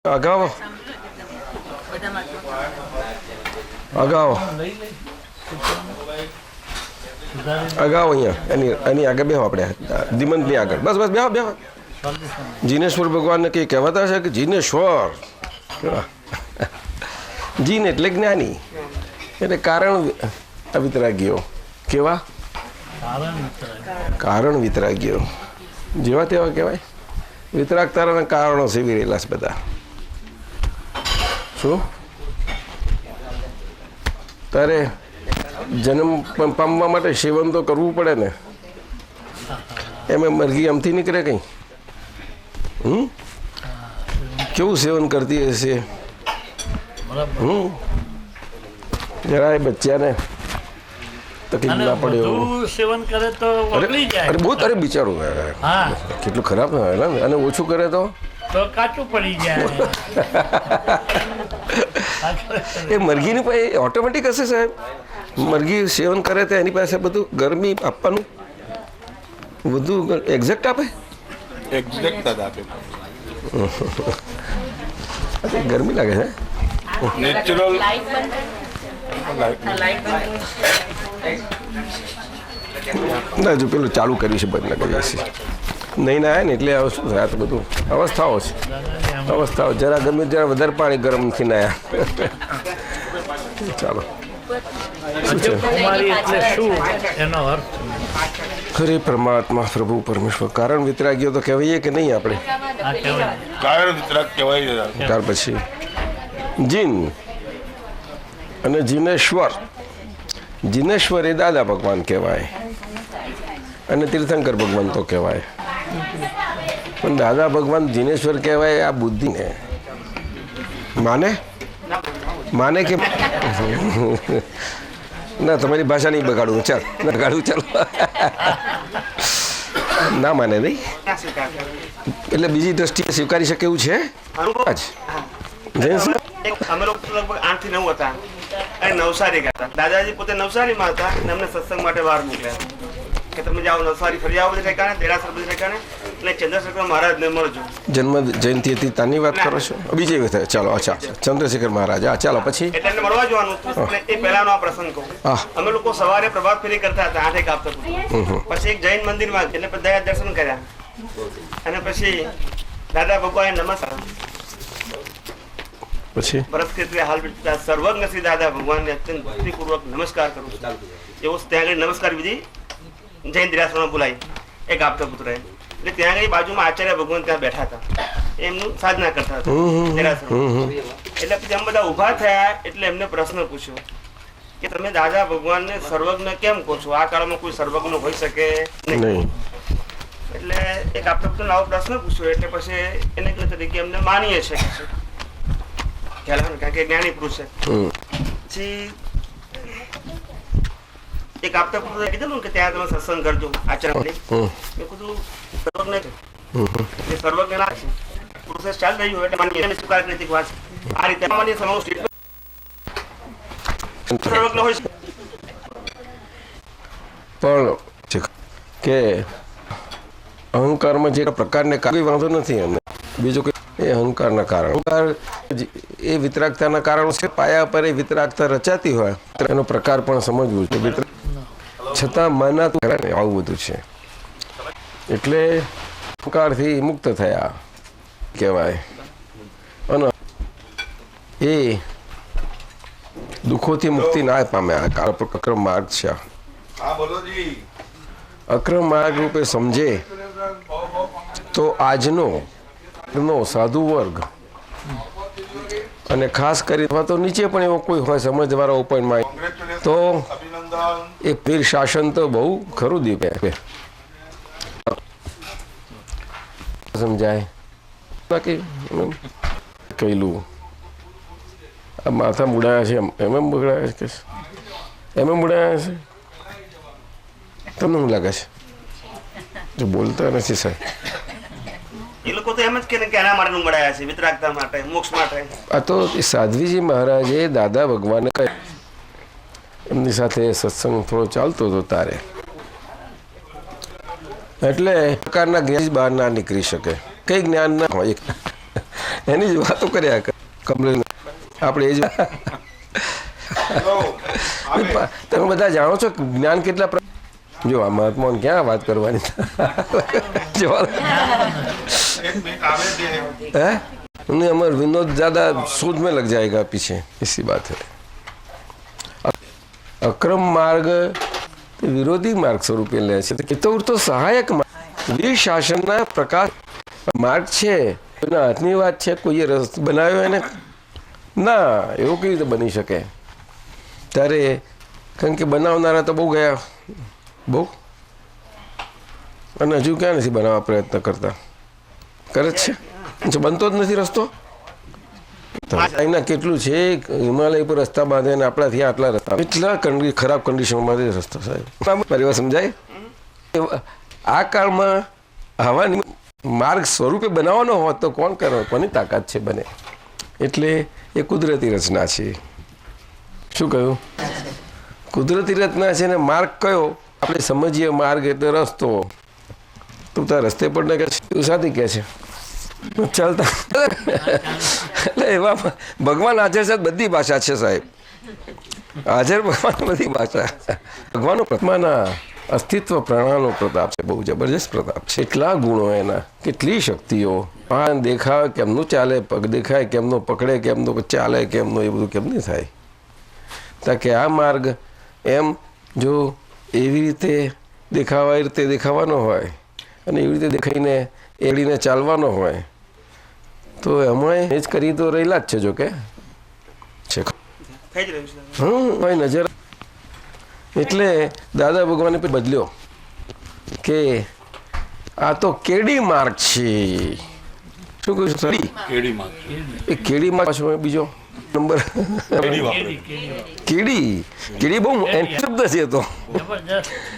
અગાઉ અગાઉ અગાઉ અહીંયા એની આગળ બેહો આપણે દિમંતની આગળ બસ બસ બેહો બેહો. જીનેશ્વર ભગવાનને કંઈ કહેવાતા છે કે જીનેશ્વર જીન એટલે જ્ઞાની એટલે કારણ વિતરાગીઓ કેવા કારણ વિતરાગીઓ જેવા તેવા કહેવાય. વિતરાગતાના કારણો સેવી રહેલા છે બધા. શું તારે જન્મ પામવા માટે સેવન તો કરવું પડે ને. એમાં મરઘી આમથી નીકળે કંઈ કેવું સેવન કરતી હશે. જરાય બચ્ચાને તકલીફ ના પડે એવું સેવન કરે તો અરે બહુ તારે બિચારું કેટલું ખરાબ અને ઓછું કરે તો કાચું પડી જાય. એ મરઘીની પાસે ઓટોમેટિક હશે સાહેબ. મરઘી સેવન કરે તો એની પાસે બધું ગરમી આપવાનું બધું એક્ઝેક્ટ આપે. એક્ઝેક્ટ જ આપે. ગરમી લાગે છે નેચરલ ના જો પેલું ચાલુ કર્યું છે બંધ કરી છે નહીં ના આવે ને એટલે હવે શું થાય તો બધું અવસ્થાઓ છે અવસ્થાઓ. જરા ગમે જરા વધારે પાણી ગરમથી નાયા ચાલો હરે પરમાત્મા પ્રભુ પરમેશ્વર કારણ વિતરાગીઓ તો કહેવાય કે નહીં આપણે. કારણ વિતરાગ કહેવાય. ત્યાર પછી જીન અને જીનેશ્વર. જીનેશ્વર એ દાદા ભગવાન કહેવાય અને તીર્થંકર ભગવાન તો કહેવાય. પણ દાદા ભગવાન જીનેશ્વર કહેવાય આ બુદ્ધિને માને કે ના તમારી ભાષા નહીં બગાડવું. ચાલ બગાડવું ચાલો ના માને નહીં એટલે બીજી દ્રષ્ટિએ સ્વીકારી શકે એવું છે. અમે લોકો લગભગ 8 થી 9 હતા અને નવસારી ગયા હતા. દાદાજી પોતે નવસારીમાં હતા અને અમને સત્સંગ માટે બહાર મોકલ્યા કે તમે જાઓ નવસારી ફરી આવો બધી ઠેકાણે દેરાસર બધી ઠેકાણે એટલે ચંદ્રશેખર મહારાજને મળજો. જન્મ જયંતિ હતી તાની વાત કરો છો બીજી વખતે. ચાલો અચ્છા ચંદ્રશેખર મહારાજ. હા ચાલો પછી એટલે એમને મળવા જવાનું એ પહેલાનો આ પ્રસંગ કહું. અમે લોકો સવારે પ્રભાત ફેરી કરતા હતા 8 આપતા પછી એક જૈન મંદિરમાં એટલે બધા દર્શન કર્યા અને પછી દાદા ભગવાને નમસ્કાર પછી પરસ્કૃત્ય હાલ સર્વજ્ઞ શ્રી દાદા ભગવાનને અત્યંત ભક્તિપૂર્વક નમસ્કાર કરું છું. એવો ત્યાં આગળ નમસ્કાર વિધિ જૈન દેરાસરમાં બોલાય એક આપતા પુત્ર એટલે ત્યાં આગળ બાજુમાં આચાર્ય ભગવાન ત્યાં બેઠા હતા એમનું સાધના કરતા હતા દેરાસરમાં. એટલે પછી અમે બધા ઊભા થયા એટલે એમને પ્રશ્ન પૂછ્યો કે તમે દાદા ભગવાનને સર્વજ્ઞ કેમ કહો છો? આ કાળમાં કોઈ સર્વજ્ઞ હોઈ શકે નહીં. એટલે એક આપતા પુત્રને આવો પ્રશ્ન પૂછ્યો એટલે પછી એને કહ્યું તરીકે અમને માનીએ છે કારણ કે જ્ઞાની પુરુષ છે. પછી એક આપતા પુરુષે કીધું કે ત્યાં તમે સત્સંગ કરજો આચરણ. મેં કીધું સર્વજ્ઞ છે એ સર્વજ્ઞ ના છે પ્રોસેસ ચાલી રહ્યું એટલે માની સ્વીકાર કરી વાત આ રીતે માની સમૂહ સર્વજ્ઞ હોય છે પણ કે અહંકારમાં જે પ્રકારને કોઈ વાંધો નથી. એમને બીજું કોઈ એ અહંકારના કારણ અહંકાર એ વિતરાગતાના કારણો છે. પાયા પર એ વિતરાગતા રચાતી હોય એનો પ્રકાર પણ સમજવું છે. છતાં માનાતું આવું બધું છે એટલે અહંકારથી મુક્ત થયા કહેવાય. અને એ દુઃખોથી મુક્તિ ના પામે. આ અક્રમ માર્ગ છે. અક્રમ માર્ગ રૂપે સમજે તો આજનો સાધુ વર્ગ અને ખાસ કરી તો નીચે પણ એવો કોઈ હોય સમજવાળા ઓપન માઇન્ડ તો એ પીર શાસન તો બહુ ખરું દીપે સમજાય. બાકી કહેલું આ માથા મુડાયા છે એમ બગડાયા છે એમ મુડાયા છે. તમને શું લાગે છે? જો બોલતા નથી સાહેબ. એ લોકો તો એમ જ કે એના માટે મળ્યા છે વિતરાગતા માટે મોક્ષ માટે. આ તો સાધ્વીજી મહારાજે દાદા ભગવાને કહ્યું એમની સાથે સત્સંગ થોડો ચાલતો હતો તારે એટલે પ્રકારના જ્ઞાન બહાર ના નીકળી શકે. કઈ જ્ઞાન ના હોય એની જ વાતો કર્યા કરે કમલેશ. આપણે એ જ તમે બધા જાણો છો જ્ઞાન કેટલા જો આ મહાત્માઓને ક્યાં વાત કરવાની है उन्हें अमर विनोद ज्यादा सूद में लग जाएगा पीछे, इसी बात है. अक्रम मार्ग विरोधी मार्ग स्वरूपे ले છે તો સહાયક વીર શાસનના પ્રકાર માર્ગ છે. એના હાથની વાત છે. કોઈએ રસ બનાવ્યો એને ના, એવું કેવી રીતે બની શકે? ત્યારે કારણ કે બનાવનારા તો બહુ ગયા, બહુ, અને હજુ ક્યાં નથી બનાવવા પ્રયત્ન કરતા, કરે જ છે, બનતો જ નથી રસ્તો. ચાઇના કેટલું છે, હિમાલય પર રસ્તા બાંધે ને આપણાથી આટલા રસ્તા, એટલા ખરાબ કન્ડિશનમાં રસ્તા. સાહેબ મારી વાત સમજાય? આ કાળમાં આવા માર્ગ સ્વરૂપે બનાવવાનો હોત તો કોણ કરે? કોની તાકાત છે બને? એટલે એ કુદરતી રચના છે. શું કહ્યું? કુદરતી રચના છે. ને માર્ગ કયો આપણે સમજીએ? માર્ગ એટલે રસ્તો. તું તાર રસ્તે પર ને કે સાથી કહે છે ચાલતા. એટલે એવા ભગવાન હાજર છે, બધી ભાષા છે સાહેબ. હાજર ભગવાન બધી ભાષા. ભગવાનનો પ્રતિમાના અસ્તિત્વ પ્રણાનો પ્રતાપ છે, બહુ જબરજસ્ત પ્રતાપ છે. કેટલા ગુણો એના, કેટલી શક્તિઓ. પાન દેખાય કેમનું ચાલે, પગ દેખાય કેમનો પકડે, કેમનો ચાલે, કેમનો, એ બધું કેમ નહીં થાય? તાકે આ માર્ગ એમ જો એવી રીતે દેખાવા, એ રીતે દેખાવાનો હોય અને એવી રીતે દેખાઈને એડીને ચાલવાનો હોય તો એમાં એ જ કરી તો રહેલા જ છે. જો કે છે નજર. એટલે દાદા ભગવાને બદલ્યો કે આ તો કેડી માર્ગ છે. શું કહ્યું? એ કેડી માર્ગ પાછો બીજો નંબર કેડી. કેડી બહુ શબ્દ છે. તો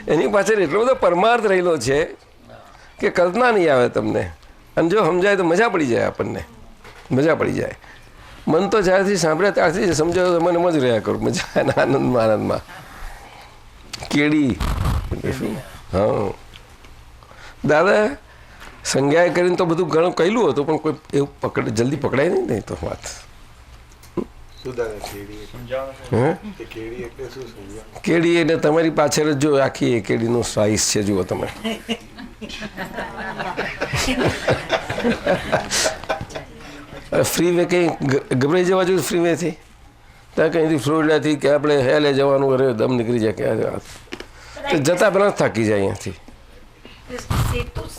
એની પાછળ એટલો બધો પરમાર્થ રહેલો છે કે કલ્પના નહીં આવે તમને. અને જો સમજાય તો મજા પડી જાય, આપણને મજા પડી જાય. મન તો જ્યારથી સાંભળ્યા ત્યારથી સમજાયું મને મજ રહ્યા કરું, મજા આનંદમાં આનંદમાં. કેડી શું? હા, દાદા સંજ્ઞા કરીને તો બધું ઘણું કહેલું હતું, પણ કોઈ એવું જલ્દી પકડાય નહીં તો વાત. કેડી એટલે તમારી પાછળ જો આખી કેડીનો સાઈઝ છે, જુઓ તમે. ફ્રીવે કંઈ ગભરાઈ જવા જોઈએ ફ્રીવેથી? ત્યાં કંઈથી ફ્લોરિડાથી કે આપણે હેલે જવાનું, અરે દમ નીકળી જાય કે જતા પહેલાં થાકી જાય. અહીંયાથી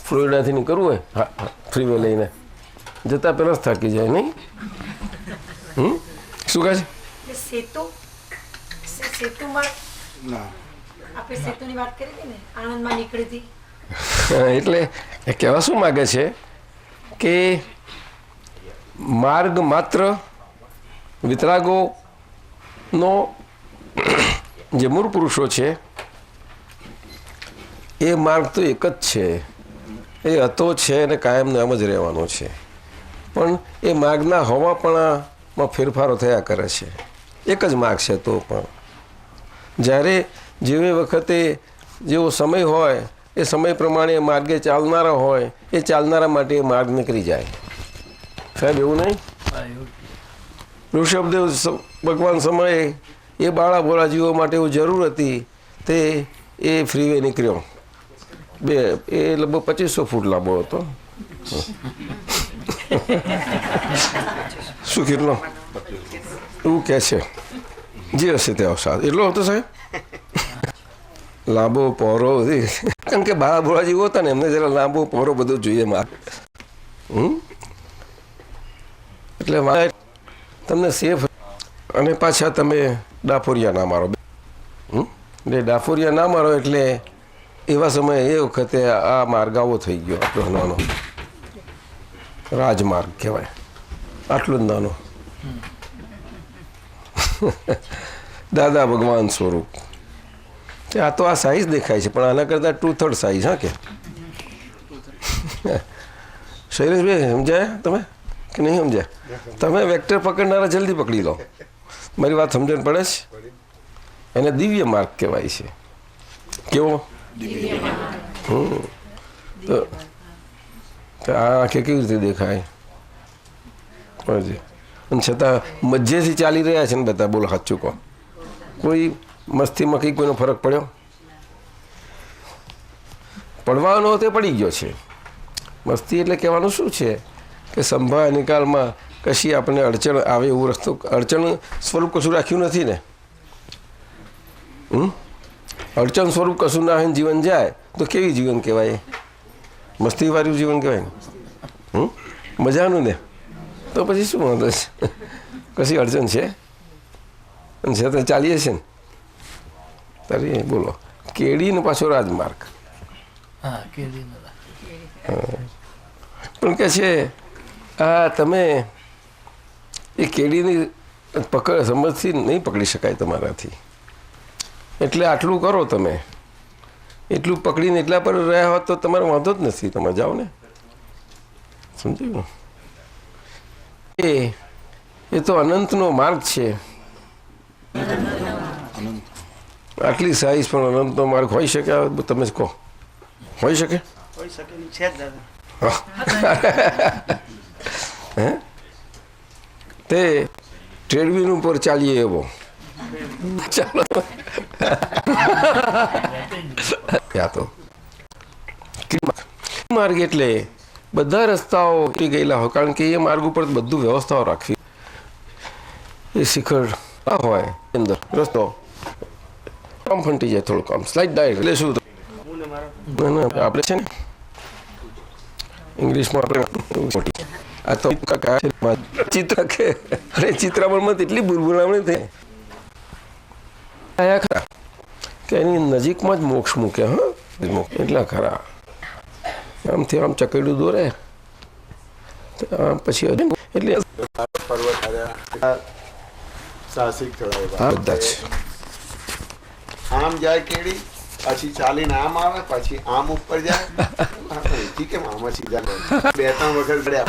ફ્લોરિડાથી નીકળવું હોય હા ફ્રીવે લઈને જતા પહેલાં જ થાકી જાય નહીં? શું કહે છે? એટલે કહેવા શું માગે છે કે માર્ગ માત્ર વિતરાગોનો જે મૂળ પુરુષો છે એ માર્ગ તો એક જ છે, એ હતો છે અને કાયમનો એમ જ રહેવાનો છે. પણ એ માર્ગના હોવાપણામાં ફેરફારો થયા કરે છે. એક જ માર્ગ છે તો પણ જ્યારે જેવી વખતે જેવો સમય હોય એ સમય પ્રમાણે માર્ગે ચાલનારા હોય એ ચાલનારા માટે એ માર્ગ નીકળી જાય. સાહેબ એવું નહીં? ઋષભદેવ ભગવાન સમયે એ બાળા બોળા જીવો માટે એવું જરૂર હતી તે એ ફ્રીવે નીકળ્યો. એ લગભગ 2500 ફૂટ લાંબો હતો. શું કેટલો એવું કહે છે? જે હશે તે આવશે. એટલો હતો સાહેબ? લાંબો પહોરો કારણ કે બાળા બોળા જેવો હતા ને એમને જરા લાંબો પહોરો બધો જોઈએ માર્ગ. એટલે તમને સેફ. અને પાછા તમે ડાફોરિયા ના મારો. એટલે ડાફોરિયા ના મારો એટલે એવા સમયે એ વખતે આ માર્ગ આવો થઈ ગયો આપણો નાનો રાજમાર્ગ કહેવાય. આટલું જ નાનો. દાદા ભગવાન સ્વરૂપ. આ તો આ સાઈઝ દેખાય છે પણ આના કરતાં 2/3 સાઈઝ. હા કે શૈલેષભાઈ સમજાય તમે કે નહીં સમજાય? તમે વેક્ટર પકડનારા જલ્દી પકડી લો. મારી વાત સમજણ પડે છે? એને દિવ્ય માર્ગ કહેવાય છે. કેવો? તો આ આંખે કેવી રીતે દેખાય? હજી અને છતાં મજ્જેથી ચાલી રહ્યા છે ને બધા. બોલો સાચું કહો, કોઈ મસ્તીમાં કંઈ કોઈનો ફરક પડ્યો? પડવાનો તે પડી ગયો છે. મસ્તી એટલે કહેવાનું શું છે કે સંભાળ નિકાલમાં કશી આપણને અડચણ આવે એવું રસ્તો, અડચણ સ્વરૂપ કશું રાખ્યું નથી ને. અડચણ સ્વરૂપ કશું ના હોય જીવન જાય તો કેવી જીવન કહેવાય? મસ્તીવાળું જીવન કહેવાય ને. મજાનું ને. તો પછી શું વાંધો છે? કશી અડચણ છે અને છે તો ચાલીએ છે ને તારી. બોલો કેડીનો પાછો રાજમાર્ગ. હા, પણ કે છે આ તમે એ કેડીની પકડ સમજથી નહીં પકડી શકાય તમારાથી, એટલે આટલું કરો તમે. એટલું પકડીને એટલા પર રહ્યા હોત તો તમારો વાંધો જ નથી. તમે જાઓ ને, સમજાયું? એ તો અનંતનો માર્ગ છે. આટલી સાઈઝ પણ અનંતનો માર્ગ હોઈ શકે? તમે જ કહો, હોઈ શકે? હોઈ શકે નહીં, છે જ દાદા. હે તે ટ્રેડમિલ ઉપર ચાલીએ એવો. ચાલો ત્યાં તો માર્ગ એટલે બધા રસ્તાઓ ગયેલા હોય, કારણ કે એ માર્ગ ઉપર બધું વ્યવસ્થાઓ રાખવી. એ શિખર ના હોય અંદર રસ્તો આમ ફંટી જાય, થોડુંક આમ સ્લાઇડ ડાયરેક્ટ. એટલે શું આપણે છે ને ઇંગ્લિશમાં આપણે આ તો ચિત્ર કે અરે ચિત્રામણમાં એટલી બુરબુરામણી થઈ ખરા કે એની નજીકમાં જ મોક્ષ મૂકે. હા, એટલા ખરા. આમથી આમ ચકડ્યું દોરે પછી એટલે સાહસિક હા બધા જ આમ જાય કેડી, પછી ચાલીને આમ આવે, પછી આમ ઉપર જાય. ઠીક છે, આમાં સીધા 2-3 વખત પડ્યા.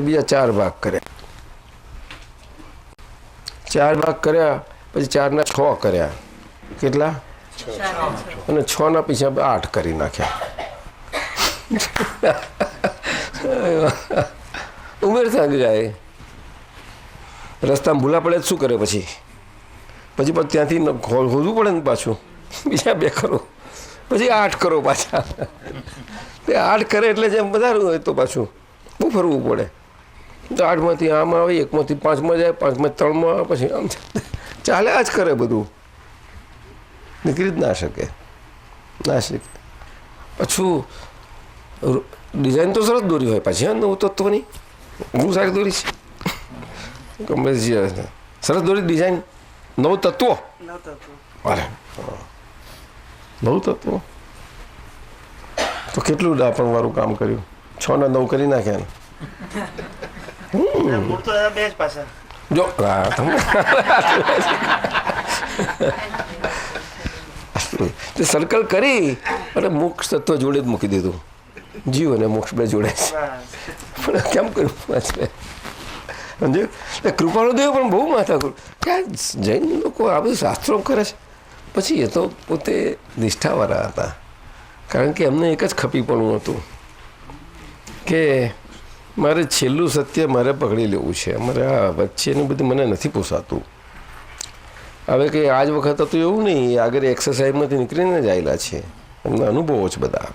બીજા 4 ભાગ કર્યા. 4 ભાગ કર્યા પછી 4 ના 6 કર્યા. કેટલા? અને 6 ના પીછે 8 કરી નાખ્યા. ઉમેર થાય જાય. રસ્તામાં ભૂલા પડે શું કરે? પછી ત્યાંથી ખોલવું પડે ને પાછું. બીજા 2 કરો, પછી 8 કરો પાછા. તે 8 કરે એટલે જેમ વધારવું હોય તો પાછું બહુ ફરવું પડે. તો 8માંથી આમ આવે, 1માંથી 5માં જાય, 5માંથી 3માં આવે, પછી આમ ચાલ્યા જ કરે. બધું નીકળી જ ના શકે. પાછું ડિઝાઇન તો સરસ દોરી હોય પાછી. હા, 9 તત્વોની બહુ સારી દોરી છે. કમલેશજી સરસ દોરી ડિઝાઇન. 9 તત્વો. અરે 9 તત્વો તો કેટલું ડાપણ વાળું કામ કર્યું. 6 ના 9 કરી નાખ્યા. મૂળ તો દાદા બે જ પાછા. જો તે સર્કલ કરી અને મોક્ષ તત્વ જોડે જ મૂકી દીધું. જીવ અને મોક્ષ બે જોડે છે. પણ કેમ કર્યું પાછું? સમજ્યું? કૃપાળુ દેવ પણ બહુ માથા ક્યાં જૈન લોકો આ બધું શાસ્ત્રો કરે છે. પછી એ તો પોતે નિષ્ઠાવાળા હતા, કારણ કે એમને એક જ ખપીપણું હતું કે મારે છેલ્લું સત્ય મારે પકડી લેવું છે. અમારે આ વચ્ચેનું બધું મને નથી પોસાતું. હવે કે આજ વખત હતું એવું નહીં, આગળ એક્સરસાઇઝમાંથી નીકળીને જ આવેલા છે. એમના અનુભવો છે બધા.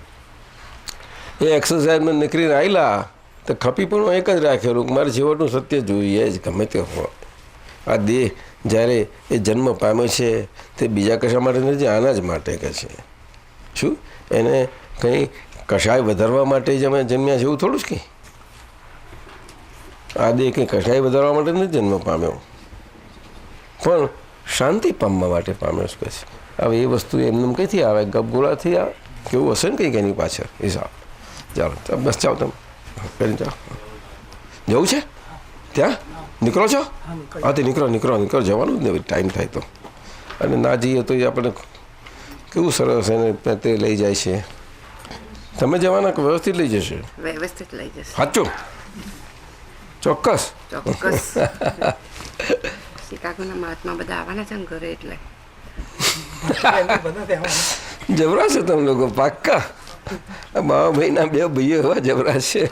એ એક્સરસાઇઝમાં નીકળીને આવેલા તો ખપીપણું એક જ રાખેલું, મારે છેવટનું સત્ય જોઈએ જ ગમે તે હોય. આ દેહ જ્યારે એ જન્મ પામ્યો છે તે બીજા કશા માટે નથી, આના જ માટે કે છે. શું એને કંઈ કશાય વધારવા માટે જ અમે જન્મ્યા છે એવું થોડું જ કંઈ. આ દેહ કંઈ કશાય વધારવા માટે નથી જન્મ પામ્યો, પણ શાંતિ પામવા માટે પામ્યો છે. હવે એ વસ્તુ એમને કંઈથી આવે? ગપગોળાથી આવે કેવું હશે ને કંઈક એની પાછળ હિસાબ. ચાલો બસ જાઓ, તમે કરીને જાઓ. જવું છે ત્યાં? નીકળો છો? હા, તે નીકળો જવાનું જ ને. ટાઈમ થાય તો. અને ના જઈએ તો એ આપણે કેવું સરસ એને તે લઈ જાય છે. તમે જવાના કે વ્યવસ્થિત લઈ જશે? વ્યવસ્થિત લઈ જશે. સાચું? ચોક્કસ. શિકાગોના મહાત્મા બધા આવવાના છે ને ઘરે, એટલે જબરા છે તમે લોકો પાક્કા. આ મામા ભાઈના બે ભાઈઓ એવા જબરા છે.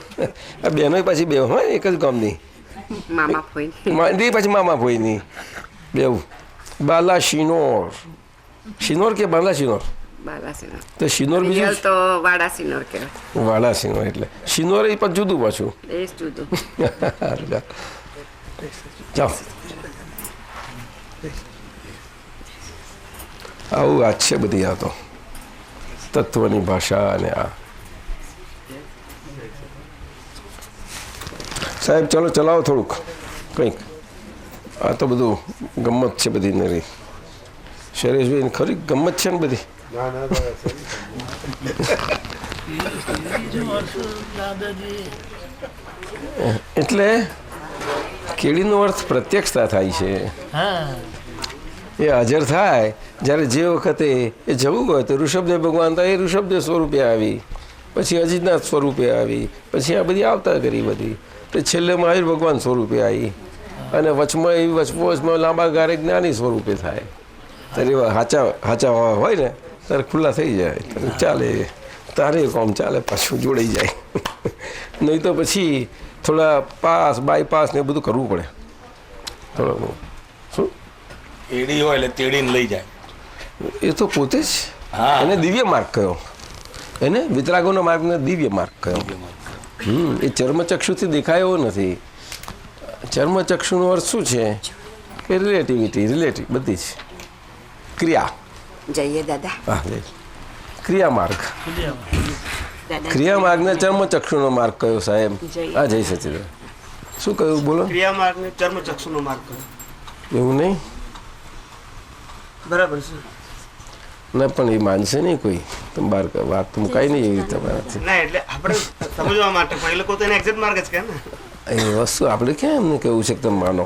આ બહેનો પાછી બે હોય એક જ ગામની મામા ફોઈ નહીં, પછી મામા ભાઈની બેવું. બાલા શિનોર, શિનોર કે બાલા શિનોર? બાલાસિનોર. તો શિનોર રિયલ બીજું તો વાડાસિનોર કહેવાય. વાલા શિનોર એટલે શિનોર એ પણ જુદું પાછું. એ જ જુદું. ચાલો આવું વાત છે બધી. આ તો તત્વની ભાષા અને આ સાહેબ ચલો ચલાવો થોડુંક કંઈક. આ તો બધું ગમત છે બધી નરી. શૈલેષભાઈ ખરી ગમત છે ને બધી. ના ના બસ. દાદાજી એટલે કેળીનો અર્થ પ્રત્યક્ષતા થાય છે. હા એ હાજર થાય જ્યારે જે વખતે એ જવું હોય તો ઋષભદેવ ભગવાન તો એ ઋષભદેવ સ્વરૂપે આવી, પછી અજીતનાથ સ્વરૂપે આવી, પછી આ બધી આવતા કરી બધી, તો છેલ્લે મહાવીર ભગવાન સ્વરૂપે આવી, અને વચમાં એવી વચમાં લાંબા ગારે જ્ઞાની સ્વરૂપે થાય. ત્યારે એવા હાચા હોય ને ત્યારે ખુલ્લા થઈ જાય, ત્યારે ચાલે, તારે કોમ ચાલે, પાછું જોડાઈ જાય. નહીં તો પછી થોડા પાસ બાયપાસ ને એ બધું કરવું પડે થોડું. શું એડી હોય એટલે તેડીને લઈ જાય. એ તો પોતે જ હા. એને દિવ્ય માર્ગ કયો, એને વિતરાગોનો માર્ગને દિવ્ય માર્ગ કયો. એ ચર્મચક્ષુથી દેખાયો નથી. ચર્મચક્ષુનો અર્થ શું છે કે રિલેટિવ બધી જ ક્રિયા. જઈએ દાદા. હા ક્રિયા માર્ગ. દાદા ક્રિયા માર્ગને ચર્મચક્ષુનો માર્ગ કયો સાહેબ? હા જય સચિદાનંદ. શું કહ્યું બોલો? ક્રિયા માર્ગ ને ચર્મ ચક્ષુનો માર્ગ કરો. એવું નહીં બરાબર છે. ના પણ એ માનશે નહીં કોઈ. તમે બહાર વાત તો મુકાય નહીં એવી તમારાથી. ના એટલે આપણે સમજવા માટે પણ એ લોકો તો એને એક્ઝેક્ટ માર્ગ જ કહે ને. એ વસ્તુ આપણે ક્યાં એમને કેવું છે કે તમે માનો?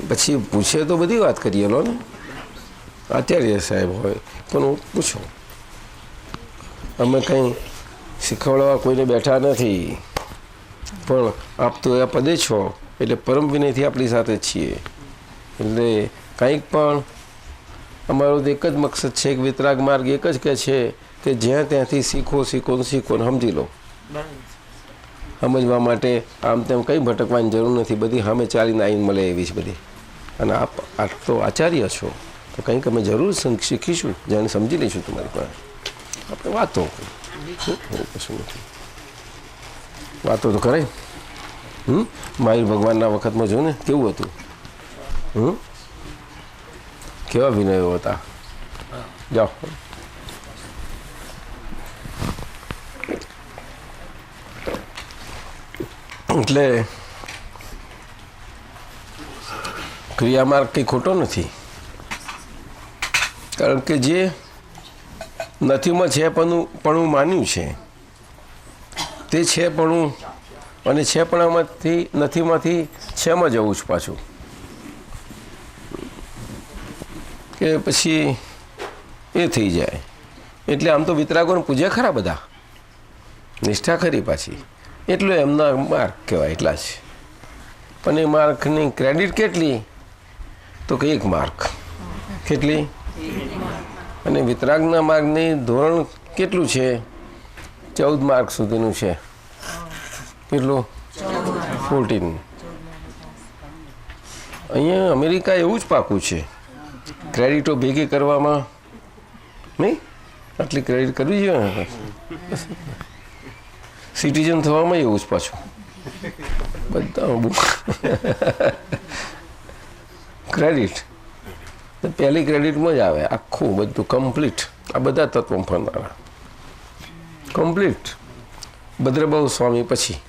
પછી પૂછે તો બધી વાત કરીએ લો ને. આચાર્ય સાહેબ હોય પણ હું પૂછો. અમે કંઈ શીખવાડવા કોઈને બેઠા નથી, પણ આપ તો આ પદે છો એટલે પરમ વિનયથી આપણી સાથે છીએ. એટલે કંઈક પણ અમારો તો એક જ મકસદ છે કે વિતરાગ માર્ગ એક જ કહે છે કે જ્યાં ત્યાંથી શીખો ને સમજી લો. સમજવા માટે આમ તેમ કંઈ ભટકવાની જરૂર નથી. બધી સામે ચાલીને આવીને મળે એવી છે બધી. અને આપ તો આચાર્ય છો તો કંઈક અમે જરૂર શીખીશું, જાણે સમજી લઈશું તમારી પાસે. આપણે વાતો કશું નથી, વાતો તો કરાય. મહાવીર ભગવાનના વખતમાં જો ને કેવું હતું. કેવા વિનયો હતા. જાઓ એટલે ક્રિયામાર્ગ કંઈ ખોટો નથી, કારણ કે જે નથીમાં છે પણ માન્યું છે તે છે પણ, અને છે પણમાંથી નથીમાંથી છેમાં જવું છું પાછું. કે પછી એ થઈ જાય. એટલે આમ તો વિતરાગોને પૂજ્યા ખરા બધા, નિષ્ઠા ખરી પાછી, એટલું એમના માર્ક કહેવાય એટલા જ. પણ એ માર્કની ક્રેડિટ કેટલી? તો કે 1 માર્ક. કેટલી? અને વિતરાગના માર્ગની ધોરણ કેટલું છે? 14 માર્ક સુધીનું છે. કેટલું? 14. અહીંયા અમેરિકા એવું જ પાકું છે ક્રેડિટો ભેગી કરવામાં. નહીં આટલી ક્રેડિટ કરવી જોઈએ ને. સિટીઝન થવામાં એવું જ પાછું બધા ક્રેડિટ પહેલી ક્રેડિટમાં જ આવે આખું બધું કમ્પ્લીટ. આ બધા તત્વો ફરનારા કમ્પ્લીટ. ભદ્રબાહુ સ્વામી પછી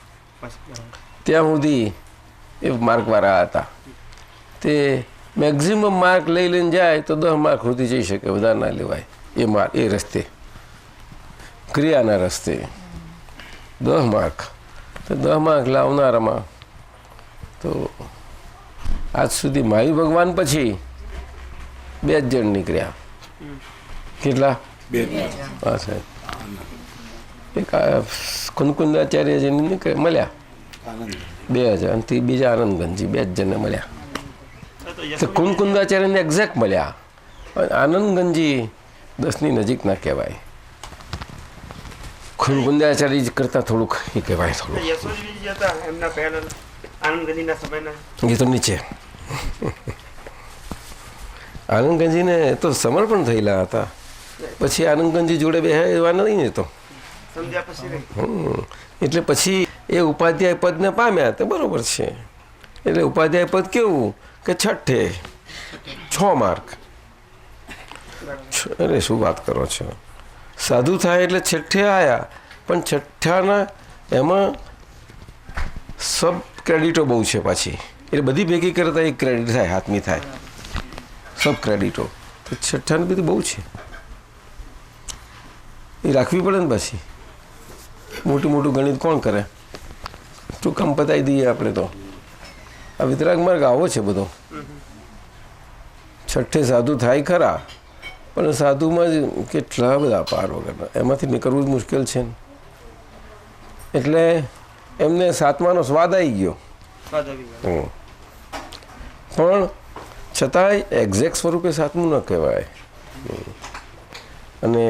ત્યાં સુધી એ માર્કવાળા હતા. તે મેક્ઝિમમ માર્ક લઈને જાય તો 10 માર્ક સુધી જઈ શકે, વધારે ના લેવાય. એ રસ્તે ક્રિયાના રસ્તે 10 માર્ક. તો 10 માર્ક લાવનારામાં તો આજ સુધી મહાવીર ભગવાન પછી 2 જ જણ નીકળ્યા. કેટલા? 2. હા સાહેબ. એક કુંદકુંદાચાર્યજીને નીકળે મળ્યા 2000, અને બીજા આનંદગંજી 2 જ જણને મળ્યા. તો કુંદકુંદાચાર્યને એક્ઝેક્ટ મળ્યા. આનંદગંજી 10ની નજીક ના કહેવાય. ખૂનગુંદાચારી કરતાં થોડુંક એ કહેવાય થોડું. યશોજી હતા એમના પહેલા આનંદગંજીના સમયના એ તો નીચે આનંદગંજીને તો સમર્પણ થયેલા હતા. પછી આનંદગંજી જોડે બેહ્યા એવા નહીં ને તો. સમજ્યા પછી રહી. એટલે પછી એ ઉપાધ્યાય પદને પામ્યા તે બરાબર છે. એટલે ઉપાધ્યાય પદ કેવું કે છઠ્ઠે 6 માર્ક. અરે શું વાત કરો છો. સાધુ થાય એટલે છઠ્ઠે આવ્યા, પણ છઠ્ઠાના એમાં સબ ક્રેડિટો બહુ છે પાછી. એટલે બધી ભેગી કરતાં એક ક્રેડિટ થાય, હાથમી થાય સબ ક્રેડિટો. તો છઠ્ઠાનું બધું બહુ છે, એ રાખવી પડે ને. પાછી મોટું મોટું ગણિત કોણ કરે? શું કામ પતાવી દઈએ આપણે તો. આ વિતરાગ માર્ગ આવો છે બધો. છઠ્ઠે સાધુ થાય ખરા, પણ સાધુમાં જ કેટલા બધા પાર વગરના, એમાંથી નીકળવું જ મુશ્કેલ છે ને. એટલે એમને 7માનો સ્વાદ આવી ગયો. પણ છતાંય એક્ઝેક્ટ સ્વરૂપે 7મું ન કહેવાય. અને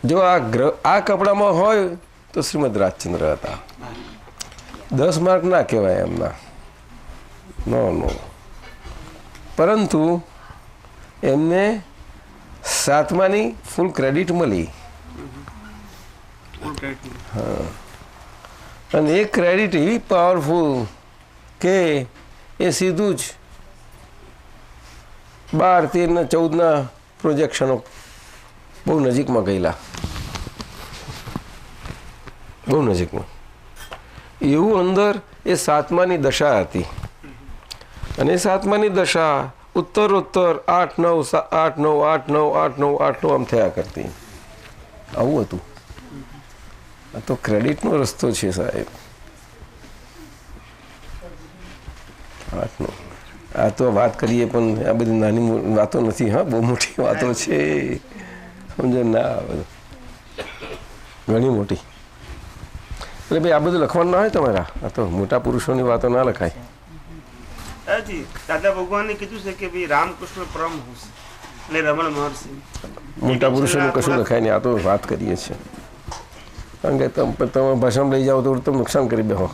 જો આ કપડામાં હોય તો શ્રીમદ રાજચંદ્ર હતા. 10 માર્ક ના કહેવાય એમના, નો. પરંતુ એમને 7માની ફૂલ ક્રેડિટ મળી. હા, અને એ ક્રેડિટ એવી પાવરફુલ કે એ સીધું જ 12, 13 ને 14ના પ્રોજેક્શનો બહુ નજીકમાં ગયેલા, બહુ નજીકમાં. એવું અંદર એ 7માની દશા હતી. અને 7માની દશા ઉત્તરોત્તર 8, 9, 8, 9, 8, 9, 8, 9, 8, 9 આમ થયા કરતી. આવું હતું. આ તો ક્રેડિટનો રસ્તો છે સાહેબ. 8, 9 આ તો વાત કરીએ પણ આ બધી નાની વાતો નથી. હા, બહુ મોટી વાતો છે, સમજો ના આવે, ઘણી મોટી. એટલે ભાઈ આ બધું લખવાનું ના હોય તમારા. આ તો મોટા પુરુષોની વાતો ના લખાય. જી દાદા ભગવાને કીધું છે કે ભાઈ રામકૃષ્ણ પરમહંસ અને રમણ મહર્ષિ મોટા પુરુષોનું કશું લખાય નહીં. આ તો વાત કરીએ છીએ, કારણ કે તમે ભાષણ લઈ જાઓ તો તમે નુકસાન કરી બેહો.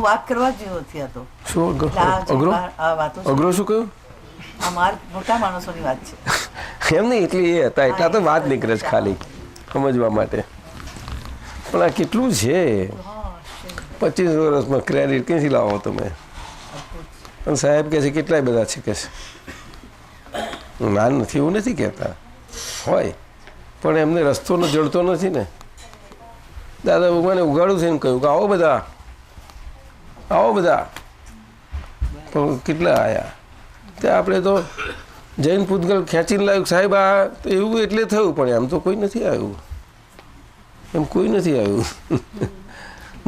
વાત કરવા જેવું નથી. આ તો શું અઘરો અઘરો શું કહ્યું? મોટા માણસોની વાત છે એમ નહીં, એટલી એ હતા એટલા તો વાત નીકળે છે ખાલી સમજવા માટે. પણ આ કેટલું છે, 25 વર્ષમાં ક્રેડિટ ક્યાંથી લાવો તમે? અને સાહેબ કહે છે કેટલાય બધા છે કે છે. ના નથી એવું નથી કહેતા, હોય પણ એમને રસ્તો જડતો નથી ને. દાદા ભગવાને ઉગાડું છે એમ કહ્યું કે આવો બધા, આવો બધા, પણ કેટલા આવ્યા? તે આપણે તો જૈન પૂતગલ ખેંચીને લાવ્યું સાહેબ. આ તો એવું એટલે થયું, પણ એમ તો કોઈ નથી આવ્યું, એમ કોઈ નથી આવ્યું.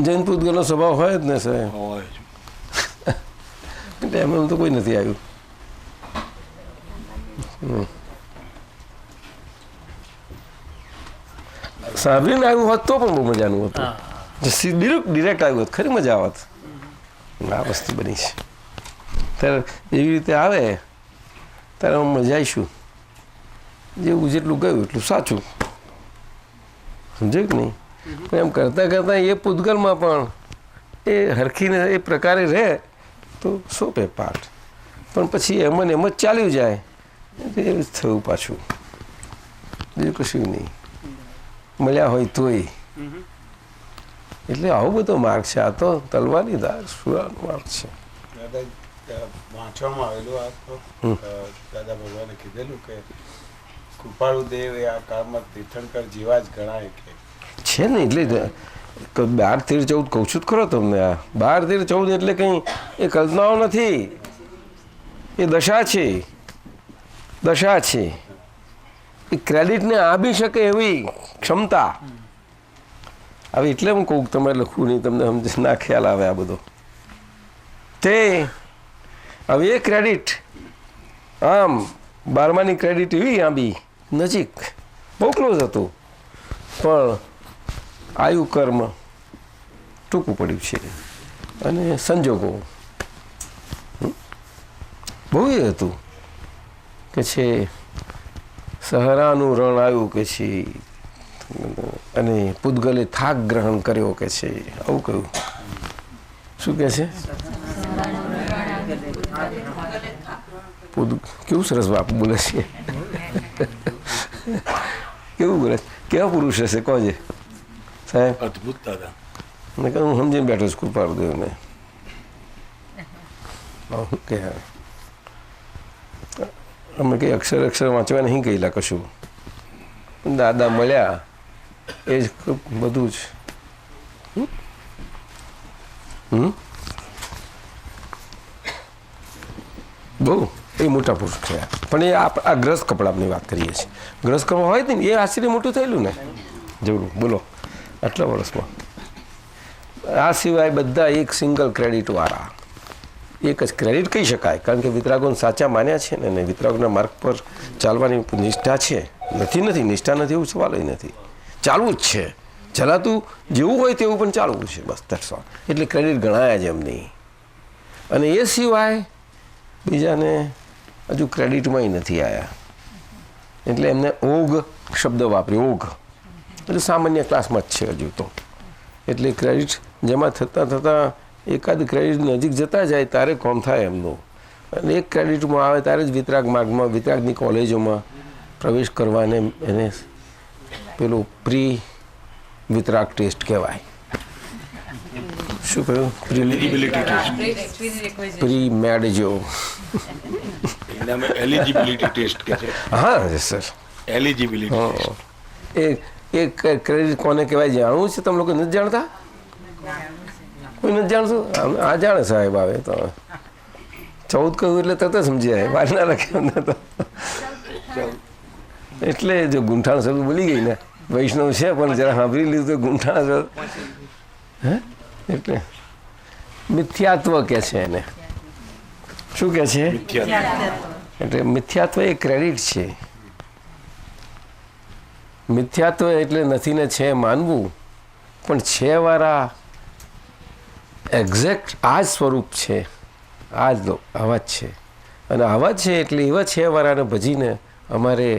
જૈન પૂતગલનો સ્વભાવ હોય જ ને સાહેબ, એટલે એમ તો કોઈ નથી આવ્યું. સાંભળીને આવ્યું હોત તો પણ બહુ મજાનું હતું. ડિરેક્ટ આવ્યું હોત ખરી મજા આવત. આ વસ્તુ બની છે ત્યારે એવી રીતે આવે ત્યારે અમે મજા આવીશું. જેવું જેટલું ગયું એટલું સાચું, સમજ્યું કે નહીં? એમ કરતાં કરતાં એ પૂતગલમાં પણ એ હરખીને એ પ્રકારે રહે તો સોંપે પાઠ. પણ પછી એમ જ ચાલ્યું જાય એવું જ થયું પાછું, બીજું કશું નહીં. મળ્યા હોય તોય. એટલે આવો બધો માર્ગ છે. આ તો તલવારની ધાર સુરાનો માર્ગ છે. વાંચવામાં આવેલું આ તો દાદા ભગવાને કીધેલું કે કૃપાળુ દેવ એ આ કાળમાં તીર્થંકર જેવા જ ગણાય કે છે ને. એટલે 12, 13, 14 કહું છું જ ખરો તમને. આ 12, 13, 14 એટલે કંઈ એ કલ્પનાઓ નથી, એ દશા છે. દશા છે એ ક્રેડિટને આપી શકે એવી ક્ષમતા. હવે એટલે હું કહું તમે લખવું નહીં, તમને સમજ ના ખ્યાલ આવે આ બધો. તે હવે એ ક્રેડિટ આમ 12માની ક્રેડિટ એવી આંબી નજીક, બહુ ક્લોઝ હતું, પણ આયુ કર્મ ટૂંકું પડ્યું છે અને સંજોગો. બહુ એ હતું કે છે સહરાનું રણ આવ્યું કે છે અને પૂતગલે થાક ગ્રહણ કર્યો કે છે, આવું કહ્યું. શું કહે છે? કેવું સરસ બાપ બોલે છે. કેવું બોલે, કેવા પુરુષ હશે કોજે સાહેબ? અદભુત દાદા. મેં કહ્યું હું સમજીને બેઠો છું કૃપાળુદેવને. કે અમે કંઈ અક્ષર વાંચવા નહીં ગયેલા કશું, દાદા મળ્યા એ જ બધું જ. બહુ એ મોટા પુરુષ છે. પણ એ આ ગ્રસ્ત કપડાની વાત કરીએ છીએ. ગ્રસ્ત કપડા હોય ને એ આશ્ચર્ય મોટું થયેલું ને જરૂર. બોલો આટલા વર્ષમાં આ સિવાય બધા એક સિંગલ ક્રેડિટવાળા, એક જ ક્રેડિટ કહી શકાય. કારણ કે વિતરાગોને સાચા માન્યા છે ને, અને વિતરાગોના માર્ગ પર ચાલવાની નિષ્ઠા છે. નથી નિષ્ઠા નથી એવું સવાલ નથી. ચાલવું જ છે, ચલાતું જેવું હોય તેવું પણ ચાલવું છે, બસ that's all. એટલે ક્રેડિટ ગણાયા જ એમની. અને એ સિવાય બીજાને હજુ ક્રેડિટમાંય નથી આવ્યા. એટલે એમને ઓગ શબ્દ વાપર્યો. ઓગ એટલે સામાન્ય ક્લાસમાં જ છે હજુ તો. એટલે ક્રેડિટ જમા થતાં એકાદ ક્રેડિટ નજીક જતા જાય ત્યારે કોમ થાય એમનું. અને એક ક્રેડિટમાં આવે ત્યારે જ વિતરાગ માર્ગમાં, વિતરાગની કોલેજોમાં પ્રવેશ કરવાને એને પેલું પ્રી વિતરાગ ટેસ્ટ કહેવાય. શું કહ્યું? પ્રી મેડજો. એલિજિબિલિટી ટેસ્ટ કે છે. હા સર, એલિજિબિલિટી. એ ક્રેડિટ કોને કહેવાય જાણવું છે? તમે લોકો નથી જાણતા? કોઈ નથી જાણતું? આ જાણે સાહેબ. આવે તો 14 કહ્યું એટલે તરત સમજી જાય, વાર ના રાખે તો. એટલે જો ગુંઠાણ શબ્દ બોલી ગઈ ને, વૈષ્ણવ છે પણ જરા સાંભળી લીધું તો ગુંઠાણ શબ્દ. હે એટલે મિથ્યાત્વ કે છે એને. શું કે છે? એટલે મિથ્યાત્વ એ ક્રેડિટ છે. મિથ્યાત્વ એટલે નથી ને છે માનવું, પણ છે વાળા એક્ઝેક્ટ આ જ સ્વરૂપ છે, આ જ આવા જ છે. અને આવા જ છે એટલે એવા છે વાળાને ભજીને અમારે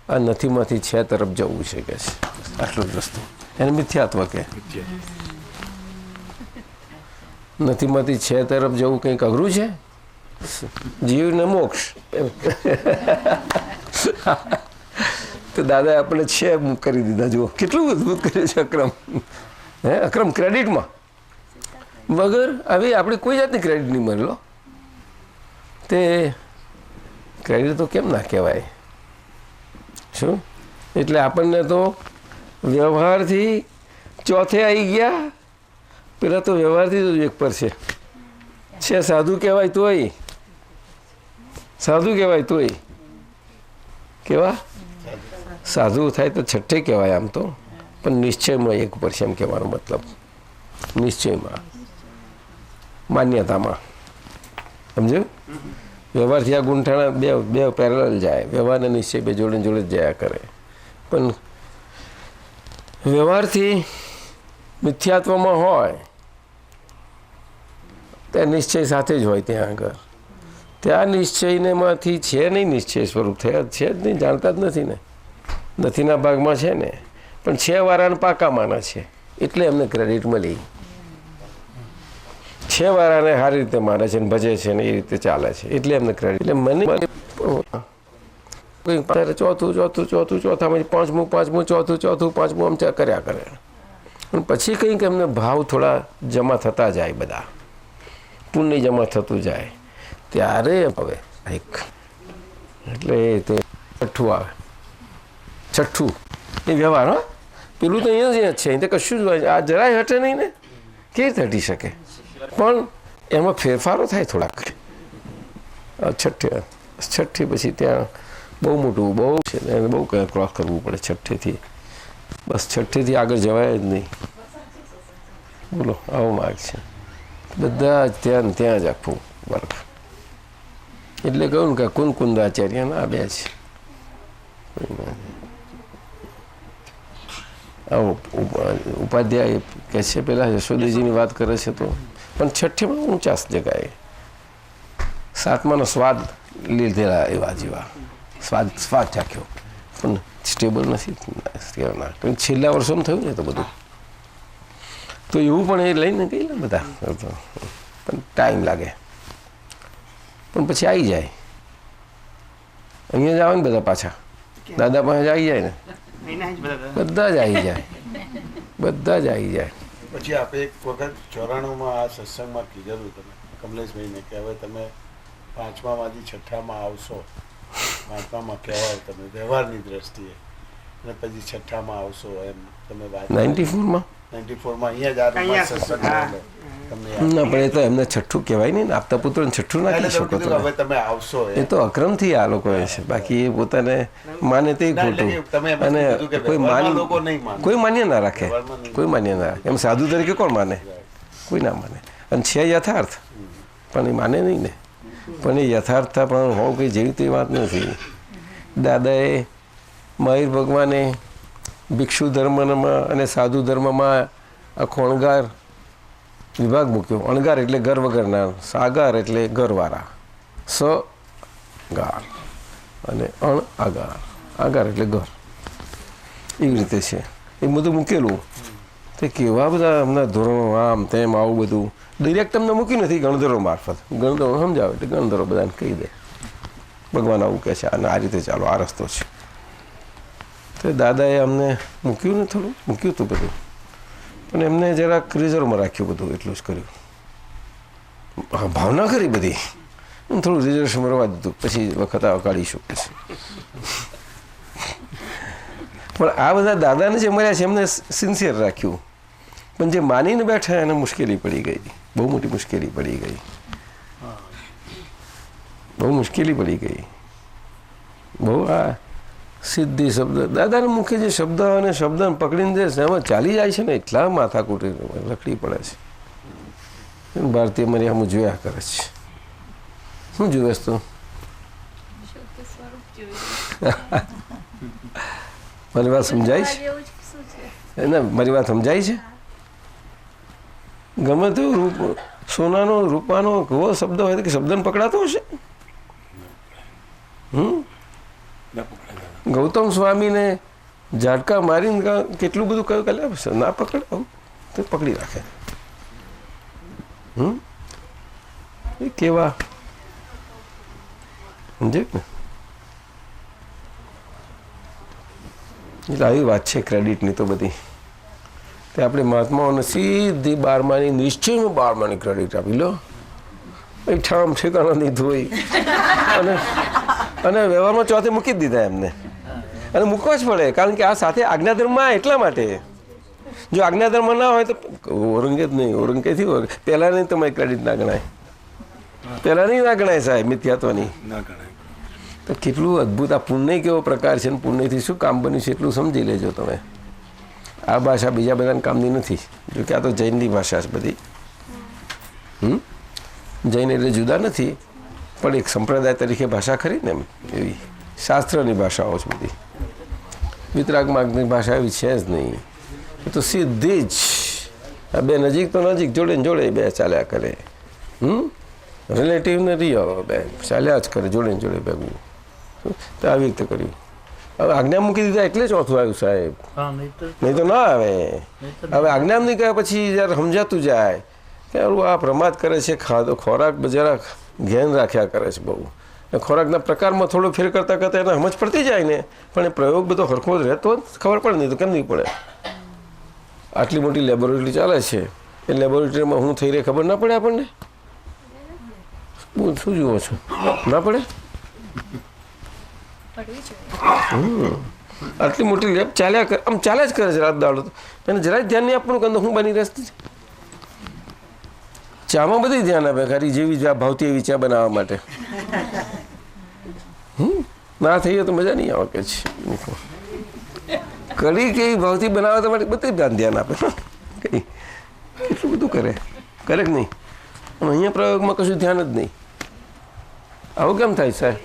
આ નથીમાંથી છે તરફ જવું છે કે છે. આટલો જ રસ્તો એને મિથ્યાત્વ કે. નથીમાંથી છે તરફ જવું કંઈક અઘરું છે? જીવને મોક્ષ. તો દાદાએ આપણે છે કરી દીધા. જુઓ કેટલું અદભુત કર્યું છે અક્રમ. હે અક્રમ ક્રેડિટમાં વગર હવે આપણે કોઈ જાતની ક્રેડિટ નહીં મળેલો. તે ક્રેડિટ તો કેમ ના કહેવાય? શું એટલે આપણને તો વ્યવહારથી ચોથે આવી ગયા. પેલા તો વ્યવહારથી જ એક પર છે સાધુ કહેવાય તોય, સાધુ કહેવાય તોય કેવા સાધુ થાય તો છઠ્ઠે કહેવાય આમ તો, પણ નિશ્ચયમાં એક પર છે એમ કહેવાનો મતલબ. નિશ્ચયમાં, માન્યતામાં. સમજો? વ્યવહારથી આ ગુંઠાણા બે પેરેલલ જાય. વ્યવહાર અને નિશ્ચય બે જોડે જોડે જ જયા કરે. પણ વ્યવહારથી મિથ્યાત્વમાં હોય ત્યાં નિશ્ચય સાથે જ હોય. ત્યાં આગળ ત્યાં નિશ્ચયનેમાંથી છે નહીં, નિશ્ચય સ્વરૂપ થયા છે જ નહીં, જાણતા જ નથી ને. નથીના ભાગમાં છે ને, પણ છે વાળાને પાકામાંના છે એટલે એમને ક્રેડિટ મળી. છે વાળાને સારી રીતે માને છે ને ભજે છે ને એ રીતે ચાલે છે એટલે એમને ક્રેડિટ. એટલે મને ચોથામાં પાંચમું ચોથું પાંચમું આમ કર્યા કરે. પણ પછી કંઈક એમને ભાવ થોડા જમા થતા જાય, બધા પુણ્ય જમા થતું જાય ત્યારે હવે એક એટલે તે છઠ્ઠું આવે. છઠ્ઠું એ વ્યવહાર. હા પેલું તો અહીંયા જ છે, અહીં તો કશું જ હોય. આ જરાય હટે નહીં ને, કેવી રીતે હટી શકે? પણ એમાં ફેરફારો થાય થોડાક. છઠ્ઠી પછી ત્યાં બહુ મોટું બહુ છે, એને બહુ ક્રોસ કરવું પડે છઠ્ઠીથી. બસ છઠ્ઠીથી આગળ જવાય જ નહીં. બોલો આવો માર્ગ છે. બધા જ ત્યાં ત્યાં જ આખું વર્ગ. એટલે કહ્યું ને કે કુંદાચાર્યના આ બે છે. આવો ઉપાધ્યાય કહે છે, પેલા યશોદજીની વાત કરે છે તો. પણ છઠ્ઠીમાં ઊંચા જગાએ સાતમાનો સ્વાદ લીધેલા એવા જેવા સ્વાદ ચાખ્યો પણ સ્ટેબલ નથી કારણ છેલ્લા વર્ષોમાં થયું ને તો બધું તો એવું પણ એ લઈને ગઈ ને બધા પણ ટાઈમ લાગે પણ પછી આવી જાય અહીંયા જ આવે ને બધા પાછા દાદા પાસે જ આવી જાય ને બધા જ આવી જાય બધા જ આવી જાય. પછી આપણે એક વખત 94માં આ સત્સંગમાં કીધેલું તમે કમલેશભાઈને કે હવે તમે 5મામાંથી 6ઠામાં આવશો, 5મામાં કહેવાય તમે વ્યવહારની દ્રષ્ટિએ, અને પછી 6ઠામાં આવશો એમ તમે વાત 94માં 94માં અહીંયા જ આ સત્સંગ થયેલો. તમને ના પણ એ તો એમને છઠ્ઠું કહેવાય નહીં ને, આપતા પુત્રને છઠ્ઠું ના કહી શકો કીધું કે હવે તમે આવશો એ તો અક્રમથી આ લોકો છે, બાકી એ પોતાને માને તે ખોટું અને કોઈ માન્ય ના રાખે, કોઈ માન્ય ના રાખે. એમ સાધુ તરીકે કોણ માને? કોઈ ના માને. અને છે યથાર્થ પણ એ માને નહીં ને. પણ એ યથાર્થતા પણ હોવું કંઈ જેવી તેવી વાત નથી. દાદાએ મયુર ભગવાને ભિક્ષુ ધર્મમાં અને સાધુ ધર્મમાં આખો અણગાર વિભાગ મૂક્યો. અણગાર એટલે ઘર વગરના, સાગાર એટલે ઘરવાળા, સ ગાર અને અણ આગાર, આગાર એટલે ઘર, એવી રીતે છે એ બધું મૂકેલું. તે કેવા બધા હમણાં ધોરણો આમ તેમ આવું બધું ડિરેક્ટ તમને મૂક્યું નથી, ગણધરો મારફત. ગણધરો સમજાવે એટલે ગણધરો બધાને કહી દે ભગવાન આવું કહે છે અને આ રીતે ચાલો, આ રસ્તો છે. તો દાદાએ અમને મૂક્યું ને, થોડું મૂક્યું હતું બધું, પણ એમને જરાક રિઝર્વમાં રાખ્યું બધું, એટલું જ કર્યું. ભાવના કરી બધી, થોડું રિઝર્વેશન રવા દીધું, પછી વખત કાઢીશું પછી. પણ આ બધા દાદાને જે મળ્યા છે એમને સિન્સિયર રાખ્યું, પણ જે માનીને બેઠા એને મુશ્કેલી પડી ગઈ, બહુ મોટી મુશ્કેલી પડી ગઈ, બહુ મુશ્કેલી પડી ગઈ. બહુ આ સિદ્ધિ શબ્દ દાદાને મુખે જે શબ્દ અને શબ્દને પકડીને જે એમાં ચાલી જાય છે ને, એટલા માથાકૂટ રખડી પડે છે. ભારતીય મર્યાદા જોયા કરે છે. શું જોવેશ તું? મારી વાત સમજાય છે ને? મારી વાત સમજાય છે? ગમે તેવું રૂપ, સોનાનો રૂપાનો કેવો શબ્દ હોય કે શબ્દને પકડાતો હશે. ગૌતમ સ્વામીને ઝાટકા મારીને કેટલું બધું કહ્યું, કે ના પકડાવું તો પકડી રાખે. એ કેવા સમજે ને? એટલે આવી વાત છે ક્રેડિટની તો બધી. તે આપણે મહાત્માઓને સીધી 12માની નિશ્ચયમાં 12માની ક્રેડિટ આપી લો. એ ઠામ ઠેકાણા દીધું હોય અને વ્યવહારમાં ચોથે મૂકી જ દીધા એમને. અને મૂકવા જ પડે, કારણ કે આ સાથે આજ્ઞાધર્મમાં એટલા માટે. જો આજ્ઞાધર્મ ના હોય તો ઔરંગે જ નહીં, ઔરંગેથી પહેલાં નહીં તમારી ક્રેડિટ ના ગણાય, પહેલાં નહીં ના ગણાય સાહેબ, મિથ્યાત્વની ના ગણાય. તો કેટલું અદ્ભુત આ પુણ્ય કેવો પ્રકાર છે, અને પુણ્યથી શું કામ બન્યું છે એટલું સમજી લેજો તમે. આ ભાષા બીજા બધાને કામની નથી. જો કે આ તો જૈનની ભાષા છે બધી. જૈન એટલે જુદા નથી, પણ એક સંપ્રદાય તરીકે ભાષા ખરી ને, એમ એવી શાસ્ત્રની ભાષાઓ છે બધી. વિતરાગ માર્ગની ભાષા એવી છે જ નહીં. એ તો સીધી જ આ બે નજીક તો નજીક, જોડે ને જોડે બે ચાલ્યા કરે. રિલેટિવ ને રિયો બે ચાલ્યા જ કરે, જોડે ને જોડે ભેગું. તો આવી રીતે કર્યું. હવે આજ્ઞા મૂકી દીધા એટલે ચોથું આવ્યું સાહેબ, નહીં તો ના આવે. હવે આજ્ઞા નહીં કહે પછી જ્યારે સમજાતું જાય કે આ પ્રમાદ કરે છે, ખાધો ખોરાક જરાક ધ્યાન રાખ્યા કરે છે બહુ. ખોરાકના પ્રકારમાં થોડો ફેર કરતાં કરતાં એને સમજ પડતી જાય ને, પણ એ પ્રયોગ બધો હરખો રહેતો ખબર પડે નહીં તો કેમ નહીં પડે. આટલી મોટી લેબોરેટરી ચાલે છે, એ લેબોરેટરીમાં શું થઈ રહી ખબર ના પડે આપણને? શું જુઓ છો? ના પડે? આટલી મોટી લેબ ચાલ્યા કરે, આમ ચાલ્યા જ કરે છે રાત દાડો. એને જરાય ધ્યાન નહીં આપવાનું કે હું બની રહેતી. ચામાં બધી ધ્યાન આપે, ખાલી જેવી ચા ભાવતી એવી ચા બનાવવા માટે. ના થઈ તો મજા નહીં આવે કે છે. કઢી કેવી ભાવતી બનાવવા માટે બધી ધ્યાન આપે. કઈ કેટલું બધું કરે કે નહીં? અહીંયા પ્રયોગમાં કશું ધ્યાન જ નહીં. આવું કેમ થાય સાહેબ?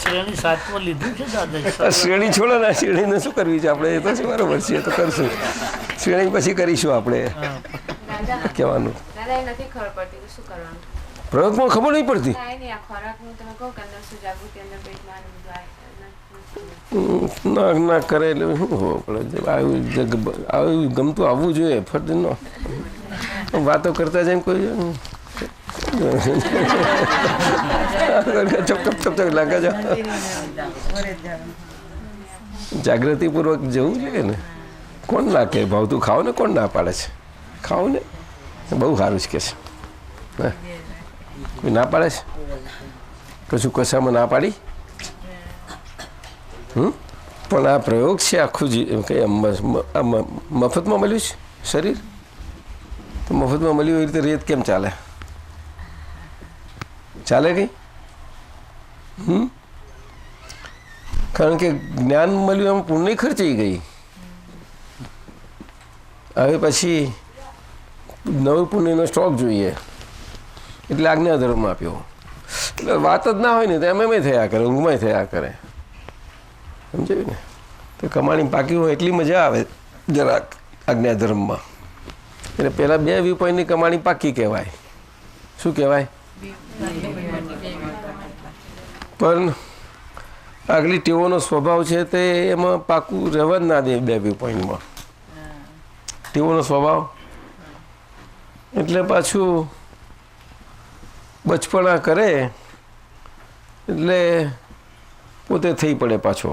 શ્રેણી 7માં લીધું છે દાદા. શ્રેણી છોડો ને, શ્રેણીને શું કરવી છે આપણે? એ તો છે બરોબર છે, એ તો કરશું. શ્રેણી પછી કરીશું આપણે કહેવાનું. પ્રયોગમાં ખબર નહીં પડતી. ના કરે એટલે શું ખબર પડે? આવું ગમતું આવવું જોઈએ ફરજ ન વાતો કરતા જાય કોઈ ચપચપ લાગે છે. જાગૃતિપૂર્વક જવું જોઈએ ને. કોણ ના કે ભાવતું ખાઓ ને, કોણ ના પાડે છે? ખાઓ ને, બહુ સારું છે કે છે. કોઈ ના પાડે છે? કશું કશામાં ના પાડી? પણ આ પ્રયોગ છે આખું મફતમાં મળ્યું છે શરીર. તો મફતમાં મળ્યું એ રીતે રેત કેમ ચાલે? ચાલે કઈ? કારણ કે જ્ઞાન મળ્યું એમ પુણ્ય ખર્ચાઈ ગઈ. હવે પછી નવું પુણ્યનો સ્ટોક જોઈએ એટલે આજ્ઞાધર્મ આપ્યો. એટલે વાત જ ના હોય ને તો એમ થયા કરે, ઊંઘમાં થયા કરે. સમજાયું ને? તો કમાણી પાકી હોય એટલી મજા આવે જરાક આજ્ઞાધર્મમાં. એટલે પહેલાં 2 વ્યૂ પોઈન્ટની કમાણી પાકી કહેવાય. શું કહેવાય? પણ આગલી ટેવોનો સ્વભાવ છે તે એમાં પાકું રહેવા જ ના દે 2 વ્યૂ પોઈન્ટમાં. ટેવોનો સ્વભાવ એટલે પાછું બચપણા કરે એટલે પોતે થઈ પડે પાછો.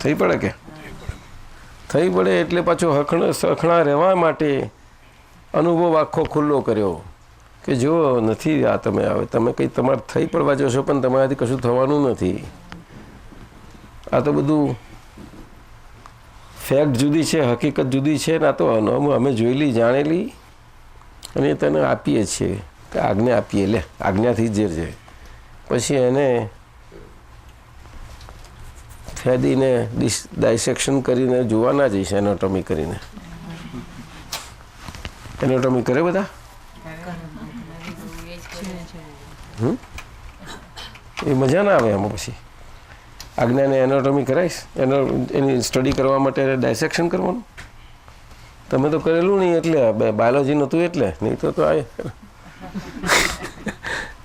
થઈ પડે કે થઈ પડે એટલે પાછો સખણા રહેવા માટે અનુભવ આખો ખુલ્લો કર્યો કે જો નથી આ તમે આવે તમે કંઈ તમારે થઈ પડવા જશો પણ તમારાથી કશું થવાનું નથી. આ તો બધું ફેક્ટ જુદી છે, હકીકત જુદી છે ને. આ તો અમે જોયેલી જાણેલી અને તને આપીએ છીએ કે આજ્ઞા આપીએ. લે આજ્ઞાથી જ છે. પછી એને ફેદીને ડાયસેક્શન કરીને જોવા ના જઈશ. એનાટોમી કરીને એનાટોમી કરે બધા. એ મજા ના આવે એમાં. પછી આજ્ઞાને એનાટોમી કરાવીશ એની સ્ટડી કરવા માટે ડાયસેક્શન કરવાનું. તમે તો કરેલું નહીં એટલે બાયોલોજી નહોતું એટલે. નહીં તો આ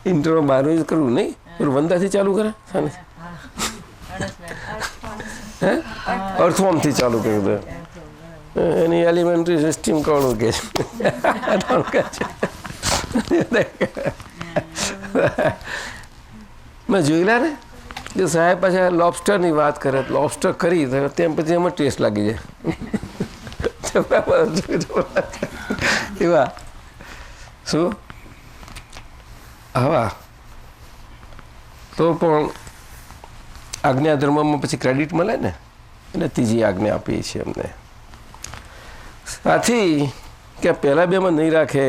ઇન્ટરનો બાયોલોજી કરવું નહીં. પેલું વંદાથી ચાલુ કરે હે અર્થવોર્મથી ચાલુ કર્યું હતું. એની એલિમેન્ટરી સિસ્ટમ કોણ કે મેં જોયેલા ને કે સાહેબ પાછા લોબસ્ટરની વાત કરે. લોબસ્ટર કરી તેમ પછી એમાં ટેસ્ટ લાગી જાય એવા. શું હવા તો પણ આજ્ઞા ધર્મમાં પછી ક્રેડિટ મળે ને. અને ત્રીજી આજ્ઞા આપીએ છીએ અમને સાથી કે પહેલાં 2માં નહીં રાખે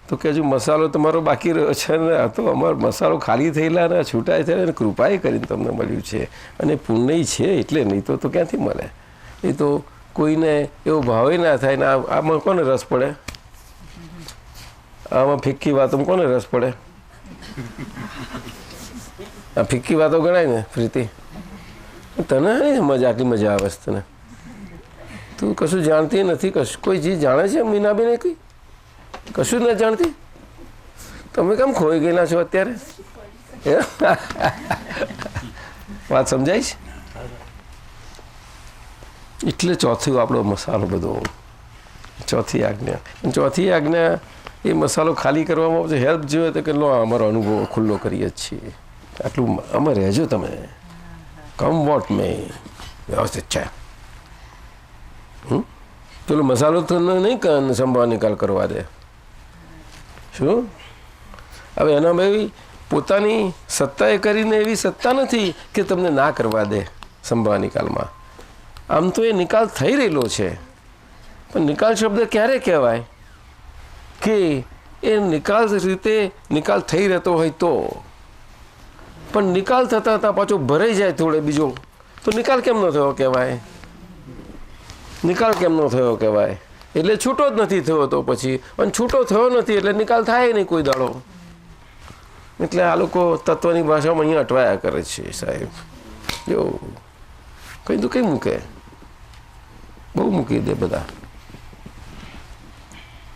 તો કે હજુ મસાલો તમારો બાકી રહ્યો છે ને. આ તો અમારો મસાલો ખાલી થયેલા ને છૂટાય થયેલા ને કૃપાએ કરીને તમને મળ્યું છે અને પુણ્ય છે એટલે. નહીં તો ક્યાંથી મળે? એ તો કોઈને એવો ભાવે ના થાય ને. આમાં કોને રસ પડે? આમાં ફિક્કી વાતોમાં કોને રસ પડે? આ ફિક્કી વાતો ગણાય ને પ્રીતિ. તને મજા આટલી મજા આવે છે તને. તું કશું જાણતી નથી. કશું કોઈ ચીજ જાણે છે મીનાબેન? કંઈ કશું જ નથી જાણતી. તમે કેમ ખોઈ ગયેલા છો અત્યારે? વાત સમજાય છે? એટલે ચોથું આપણો મસાલો બધો. ચોથી આજ્ઞા. ચોથી આજ્ઞા એ મસાલો ખાલી કરવામાં પછી હેલ્પ જોઈએ તો કે લો અમારો અનુભવ ખુલ્લો કરીએ જ છીએ. આટલું અમે રહેજો તમે. કમ વોટ મેં વ્યવસ્થિત છે. પેલો મસાલો તો નહીં સંભાળ નિકાલ કરવા દે. શું હવે એના ભાઈ પોતાની સત્તાએ કરીને એવી સત્તા નથી કે તમને ના કરવા દે સંભાળ નિકાલમાં. આમ તો એ નિકાલ થઈ રહેલો છે. પણ નિકાલ શબ્દ ક્યારે કહેવાય કે એ નિકાલ રીતે નિકાલ થઈ રહેતો હોય તો. પણ નિકાલ થતાં થતાં પાછો ભરાઈ જાય થોડે બીજો તો નિકાલ કેમ ન થયો કહેવાય? નિકાલ કેમ ન થયો કહેવાય? એટલે છૂટો જ નથી થયો તો પછી. અને છૂટો થયો નથી એટલે નિકાલ થાય નહીં કોઈ દાડો. એટલે આ લોકો તત્વની ભાષામાં અહીંયા અટવાયા કરે છે સાહેબ. જો કંઈ તો કંઈ મૂકે, બહુ મૂકી દે બધા.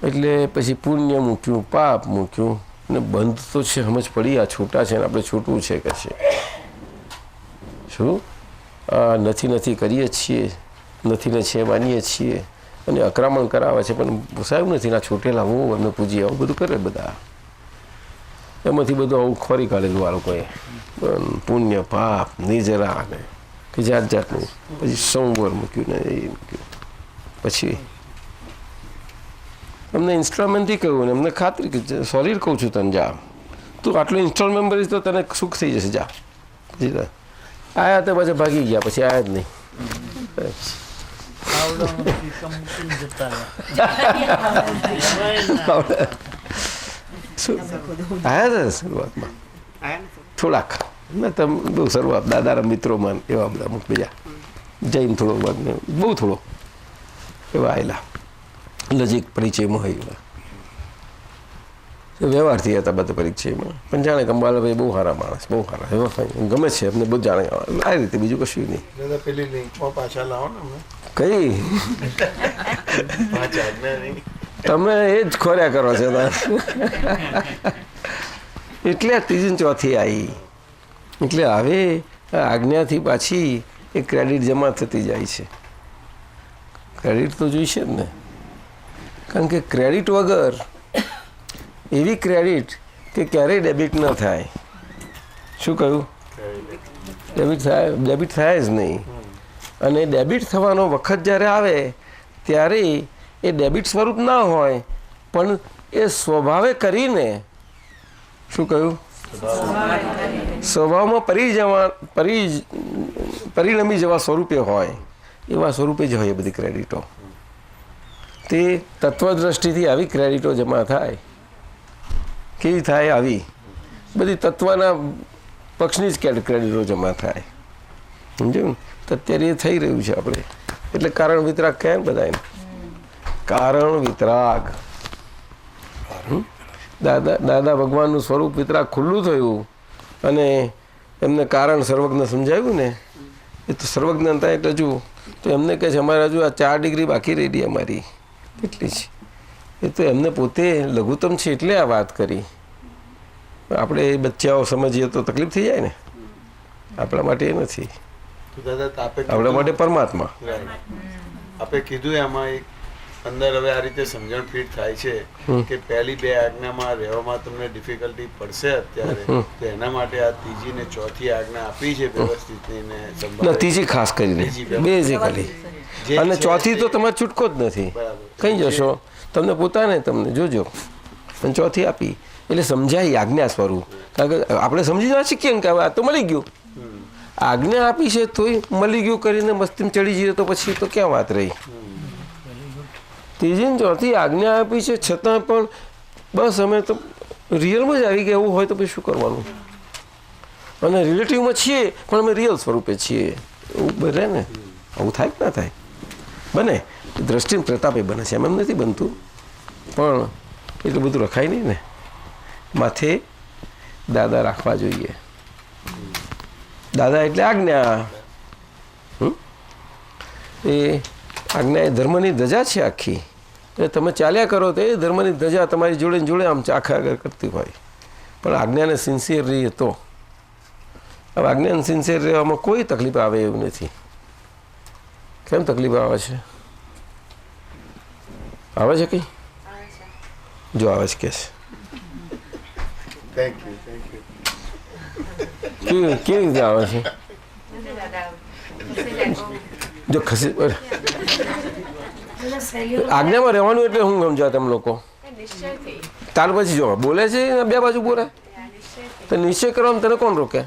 એટલે પછી પુણ્ય મૂક્યું, પાપ મૂક્યું, ને બંધ તો છે, સમજ પડી આ છૂટા છે ને આપણે છૂટવું છે કે છે શું આ નથી કરીએ છીએ, નથી ને છે માનીએ છીએ અને આક્રમણ કરાવે છે, પણ પોસાયું નથી ના છૂટેલા હું એમને પૂજીએ, આવું બધું કરે બધા. એમાંથી બધું આવું ખોરી કાઢેલું આ લોકોએ, પુણ્ય પાપ નિજરા ને કે જાત જાતનું, પછી સંવર મૂક્યું ને એ મૂક્યું. પછી એમને ઇન્સ્ટોલમેન્ટથી કહ્યું ને એમને ખાતરી કે સોલિડ કહું છું તને, જા તું આટલું ઇન્સ્ટોલમેન્ટ ભરીશ તો તને સુખ થઈ જશે, જા. પછી આયા તો પાછા ભાગી ગયા, પછી આયા જ નહીં. આયા હતા શરૂઆતમાં થોડાક, મેં તમે બહુ શરૂઆત દાદાના મિત્રોમાં એવા બધા અમુક બીજા જૈન થોડો બહુ થોડો એવા આવેલા નજીક પરિચયમાં હોય, વ્યવહારથી હતા બધા પરિચયમાં. પણ જાણે કંબાલાભાઈ બહુ સારા માણસ, બહુ સારા, એવા ગમે છે એમને બહુ જાણે આ રીતે, બીજું કશું નહીં. પેલી લિંકમાં પાછા લાવો ને કઈ તમે એ જ ખોર્યા કરો છો એટલે ત્રીજી ચોથી આવી. એટલે હવે આજ્ઞાથી પાછી એ ક્રેડિટ જમા થતી જાય છે. ક્રેડિટ તો જોઈશે જ ને, કારણ કે ક્રેડિટ વગર એવી ક્રેડિટ કે ક્યારેય ડેબિટ ન થાય. શું કહ્યું? ડેબિટ થાય જ નહીં. અને ડેબિટ થવાનો વખત જ્યારે આવે ત્યારે એ ડેબિટ સ્વરૂપ ના હોય, પણ એ સ્વભાવે કરીને, શું કહ્યું, સ્વભાવમાં પરિણમી જવા સ્વરૂપે હોય, એવા સ્વરૂપે જ હોય એ બધી ક્રેડિટો. તે તત્વદ્રષ્ટિથી આવી ક્રેડિટો જમા થાય. કેવી થાય? આવી બધી તત્વના પક્ષની જ ક્રેડિટો જમા થાય. સમજ્યું? તો અત્યારે એ થઈ રહ્યું છે આપણે. એટલે કારણ વિતરાગ કેમ બધા? કારણ વિતરાગ. દાદા ભગવાનનું સ્વરૂપ વિતરાગ ખુલ્લું થયું અને એમને કારણ સર્વજ્ઞ સમજાવ્યું ને, એ તો સર્વજ્ઞતા એટલે હજુ તો એમને કહે છે અમારે હજુ આ 4 ડિગ્રી બાકી રહી અમારી, એટલી જ. એ તો એમને પોતે લઘુત્તમ છે એટલે આ વાત કરી. આપણે એ બચ્ચાઓ સમજીએ તો તકલીફ થઈ જાય ને. આપણા માટે એ નથી, આપણા માટે પરમાત્મા. આપણે કીધું એમાં એક અંદર હવે આ રીતે સમજણ ફિટ થાય છે કે પહેલી 2 આજ્ઞામાં રહેવામાં તમને ડિફિકલ્ટી પડશે અત્યારે, તો એના માટે આ ત્રીજી ને ચોથી આજ્ઞા આપી છે વ્યવસ્થિત ને ત્રીજી ખાસ કરીને બેઝિકલી, અને ચોથી તો તમારે છૂટકો જ નથી. કઈ જશો તમને પોતાને, તમને જોજો. અને ચોથી આપી એટલે સમજાય આજ્ઞા સ્વરૂપ. કારણ કે આપણે સમજી ના શીખીએ ને કે આ તો મળી ગયું. આજ્ઞા આપી છે તોય મળી ગયું કરીને મસ્તી ચડી જઈએ તો પછી તો ક્યાં વાત રહી. ત્રીજી ને ચોથી આજ્ઞા આપી છે છતાં પણ બસ અમે તો રિયલમાં જ આવી ગયા એવું હોય તો પછી શું કરવાનું? અને રિલેટિવમાં છીએ પણ અમે રિયલ સ્વરૂપે છીએ, એવું બને ને? આવું થાય કે ના થાય? બને. દ્રષ્ટિ પ્રતાપે બને છે, એમ નથી બનતું, પણ એટલું બધું રખાય નહીં ને. માથે દાદા રાખવા જોઈએ. દાદા એટલે આજ્ઞા. એ આજ્ઞા એ ધર્મની ધજા છે આખી. એટલે તમે ચાલ્યા કરો તો એ ધર્મની ધજા તમારી જોડે જોડે આમ આખા આગળ કરતી હોય. પણ આજ્ઞાને સિન્સિયર રહીએ તો. હવે આજ્ઞાને સિન્સિયર રહેવામાં કોઈ તકલીફ આવે એવું નથી. કેમ તકલીફ આવે છે? આવે છે કઈ? જો આવે છે કે કેવી રીતે આવે છે? જો ખસી આજ્ઞામાં રહેવાનું એટલે હું સમજ્યા તમે લોકો? ત્યાર પછી જો બોલે છે બે બાજુ બોલે તો નિશ્ચય કરવામાં તને કોણ રોકે?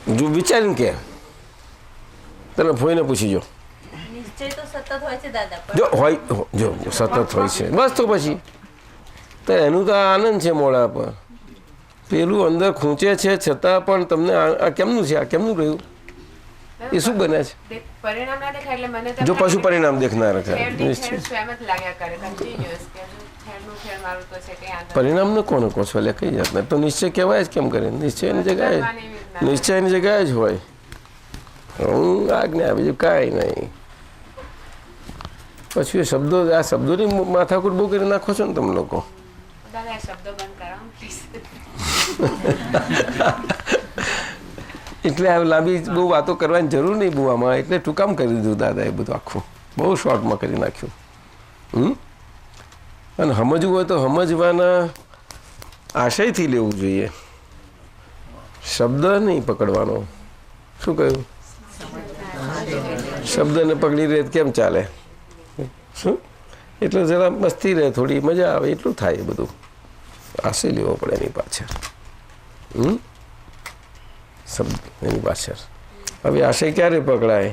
જો વિચારીને કે તને ફોઈને પૂછી જો. જો હોય, જો સતત હોય છે બસ, તો પછી તો એનું તો આનંદ છે મોડા પર. પેલું અંદર ખૂંચે છે છતાં પણ તમને આ કેમનું છે, આ કેમનું રહ્યું, એ શું બને છે? જો પશુ પરિણામ દેખનાર પરિણામ ને કોને કહો છો? એટલે કઈ જાતના તો નિશ્ચય કહેવાય જ કેમ કરે? નિશ્ચયની જગ્યાએ જ હોય. હું આજ્ઞા, બીજું કાંઈ નહીં. પછી એ શબ્દો, આ શબ્દોની માથાકૂટ બહુ કરી નાખો છો ને તમે લોકો. શબ્દો બંધ કરાવો પ્લીઝ. એટલે આ લાંબી બહુ વાતો કરવાની જરૂર નહીં બહુ આમાં, એટલે ટૂંકામ કરી દીધું દાદાએ બધું આખું, બહુ શોર્ટમાં કરી નાખ્યું. અને સમજવું હોય તો સમજવાના આશયથી લેવું જોઈએ, શબ્દ નહીં પકડવાનો. શું કહ્યું? શબ્દને પકડી રહે કેમ ચાલે? શું એટલે જરા મસ્તી રહે, થોડી મજા આવે, એટલું થાય બધું. આશય લેવો પડે એની પાછળ, શબ્દ એની પાછળ. હવે આશય ક્યારે પકડાય?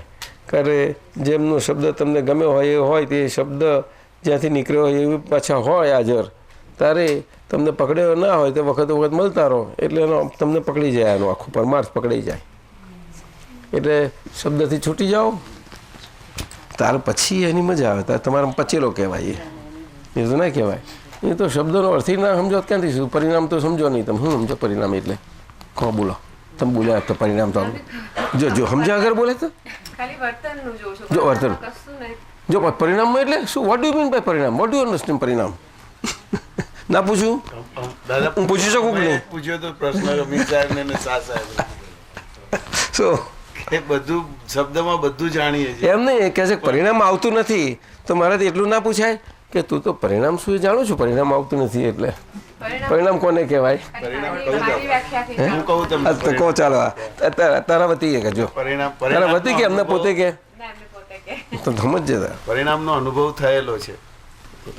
કરે જેમનો શબ્દ તમને ગમ્યો હોય એ હોય, તે શબ્દ જ્યાંથી નીકળ્યો હોય એ પાછા હોય હાજર, તારે તમને પકડ્યો ના હોય તો વખત મળતા રહો, એટલે એનો તમને પકડી જાય, એનો આખો પરમાર્થ પકડી જાય. એટલે શબ્દથી છૂટી જાઓ, ત્યાર પછી એની મજા આવે. ત્યારે તમારા પચેલો કહેવાય, એ તો ના કહેવાય. એ તો શબ્દનો અર્થ ના સમજો ક્યાંથી શું? પરિણામ તો સમજો નહીં તમે. શું સમજો પરિણામ એટલે? કહો બોલો, તમે બોલ્યા તો પરિણામ તો જો સમજ્યા આગળ બોલે તો ખાલી વર્તનનું જોઉં છું, જો વર્તન કશું નહીં. જો પરિણામમાં એટલે શું? What do you mean by પરિણામ? વોટ ડુ યુ અન્ડરસ્ટેન્ડ પરિણામ? ના પૂછું? દાદા હું પૂછી શકું કે નહીં? પૂછ્યો તો પ્રશ્ન રમીન સાહેબને અને શાહ સાહેબને. શું એ બધું શબ્દમાં બધું જાણીએ છીએ. એમ નહીં કહે છે પરિણામ આવતું નથી, તો મારાથી એટલું ના પૂછાય કે તું તો પરિણામ શું એ જાણું છું, પરિણામ આવતું નથી એટલે પરિણામ કોને કહેવાય? મારી વ્યાખ્યાથી હું કહું તમને તો કહો ચાલો, તારા વતી કે જો પરિણામ તારા વતી કે એમને પોતે કે ના, એમને પોતે કે તો સમજજે તાર. પરિણામનો અનુભવ થયેલો છે,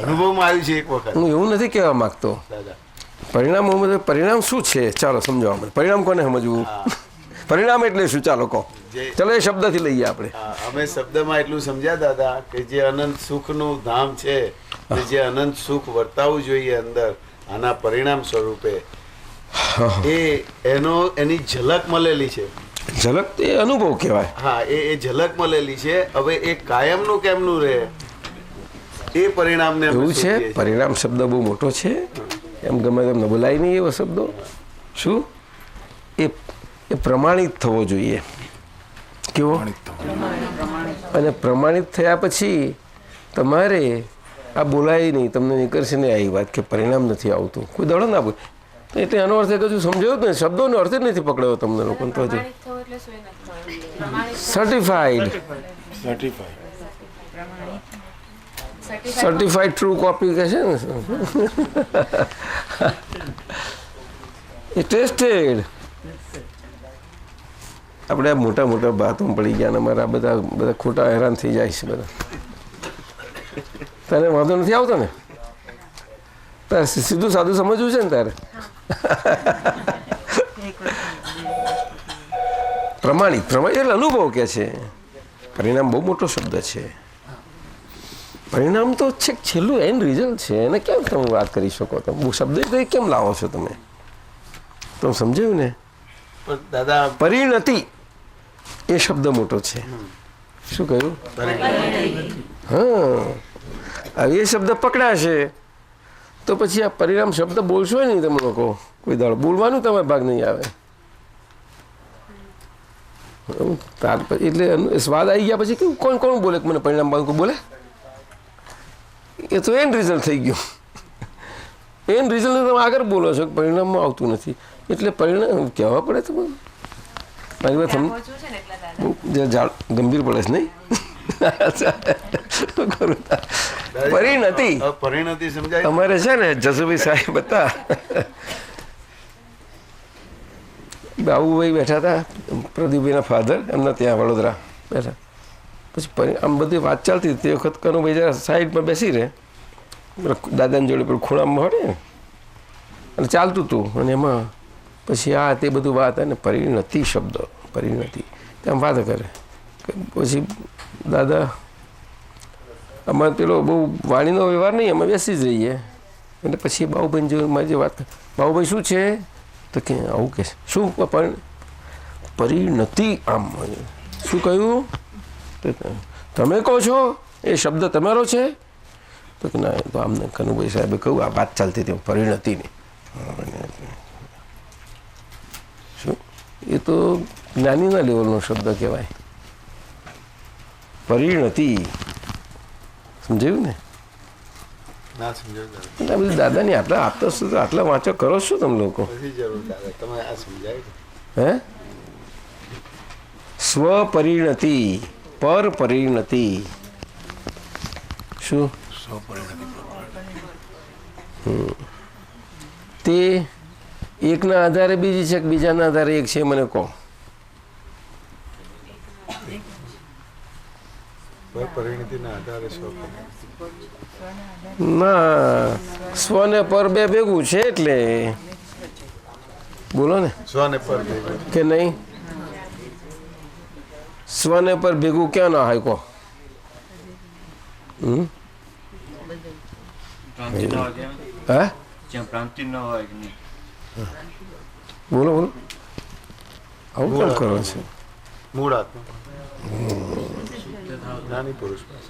અનુભવમાં આવ્યું છે એક વખત હું એવું નથી કહેવા માગતો. દાદા. પરિણામ શું છે ચાલો સમજાવવા માટે. પરિણામ કોને સમજવું? પરિણામ એટલે શું? ચાલો કહો. ચાલો એ શબ્દથી લઈએ આપણે. હા, અમે શબ્દમાં એટલું સમજ્યા દાદા કે જે અનંત સુખનું ધામ છે, કે જે અનંત સુખ વર્તાવવું જોઈએ અંદર આના પરિણામ સ્વરૂપે, એની ઝલક મળેલી છે. ઝલક એ અનુભવ કહેવાય. હા, એ ઝલક મળેલી છે. હવે એ કાયમનું કેમનું રહે એ પરિણામને અમે એવું છે. શોધીએ છીએ. પરિણામ શબ્દ બહુ મોટો છે, એમ ગમે તેમને બોલાય નહીં એવો શબ્દો. શું એ પ્રમાણિત થવો જોઈએ. કેવો? અને પ્રમાણિત થયા પછી તમારે આ બોલાય નહીં, તમને નીકળશે નહીં આવી વાત કે પરિણામ નથી આવતું. કોઈ દડો ના બોલે તો એટલે એનો અર્થ કશું સમજાયું જ નહીં, શબ્દોનો અર્થ જ નથી પકડ્યો તમને લોકોને. તો હજુ પ્રમાણિત થવું એટલે શું એ નથી ખબર. પ્રમાણિત સર્ટિફાઈડ સર્ટિફાઈડ ટ્રુ કોપી કહે છે ને એ ટેસ્ટેડ. આપણે આ મોટા મોટા વાતો પડી ગયા ને અમારા બધા ખોટા હેરાન થઈ જાય છે બધા. તને વાંધો નથી આવતો ને? તારે સીધું સાદું સમજવું છે ને તારે? પ્રમાણિત એટલે અનુભવ કે છે. પરિણામ બહુ મોટો શબ્દ છે. પરિણામ તો છેલ્લું એન્ડ રિઝલ્ટ છે, એને કેમ તમે વાત કરી શકો? તમે શબ્દ તો કેમ લાવો છો તમે? તમે સમજાયું ને? પણ દાદા પરિણતિ એ શબ્દ મોટો છે. શું કહ્યું? હા, હવે એ શબ્દ પકડાશે તો પછી આ પરિણામ શબ્દ બોલશો નહીં તમે લોકો કોઈ દાડો. બોલવાનું તમારે ભાગ નહીં આવે. એટલે સ્વાદ આવી ગયા પછી કેવું કોણ કોણ બોલે? મને પરિણામ કોઈ બોલે? એ તો એન્ડ રિઝલ્ટ થઈ ગયું. એન્ડ રિઝલ્ટ તમે આગળ બોલો છો, પરિણામમાં આવતું નથી. એટલે પરિણામ કહેવા પડે તો મારી વાત પહોંચવું છે ને એટલે દાદા. ગંભીર પડે છે નહીં? પરિણતિ સમજાય. અમારે છે ને જસુભાઈ સાહેબ હતા, બાબુભાઈ બેઠા હતા, પ્રદીપભાઈના ફાધર, એમના ત્યાં વડોદરા બેઠા. પછી આમ બધી વાત ચાલતી હતી. તે વખત કનુભાઈ જરા સાઈડમાં બેસી રહે, દાદાની જોડે પેલું ખૂણામાં મળે ને, અને ચાલતું હતું. અને એમાં પછી આ તે બધું વાત, અને પરિણતિ શબ્દ, પરિણતિ તેમ વાત કરે. પછી દાદા અમારે પેલો બહુ વાણીનો વ્યવહાર નહીં, અમે બેસી જ રહીએ. એટલે પછી બાબુભાઈને જોયું મારી જે વાત, બાબુભાઈ શું છે? તો કે આવું કે શું પરિણતિ. આમ શું કહ્યું? તમે કહો છો એ શબ્દ તમારો છે? તો કે ના, તો આમને કનુભાઈ સાહેબે કહ્યું, આ વાત ચાલતી હતી પરિણતિની. શું એ તો જ્ઞાનીના લેવલનો શબ્દ કહેવાય, પરિણતિ. સમજાયું ને? ના સમજાય દાદા, એટલે બધી દાદાની આટલા આપતા શું આટલા વાંચો કરો છો તમે લોકો? નથી જરૂર દાદા, તમે આ સમજાય ને. હે સ્વપરિણતિ પર પરિણતિ શું તે એકના આધારે બીજી છે કે બીજાના આધારે એક છે? મને કહો. પરિણતિના આધારે સ્વપરિણતિ. ના, સ્વ ને પર બે ભેગું છે એટલે બોલો ને, સ્વને પર ભેગું. કે નહીં? સ્વ ને પર ભેગું ક્યાં ના હોય કહો? હા, બોલો બોલો, આવું કેમ કરો છો? મૂળ આત્મા નાની પુરુષ પાસે.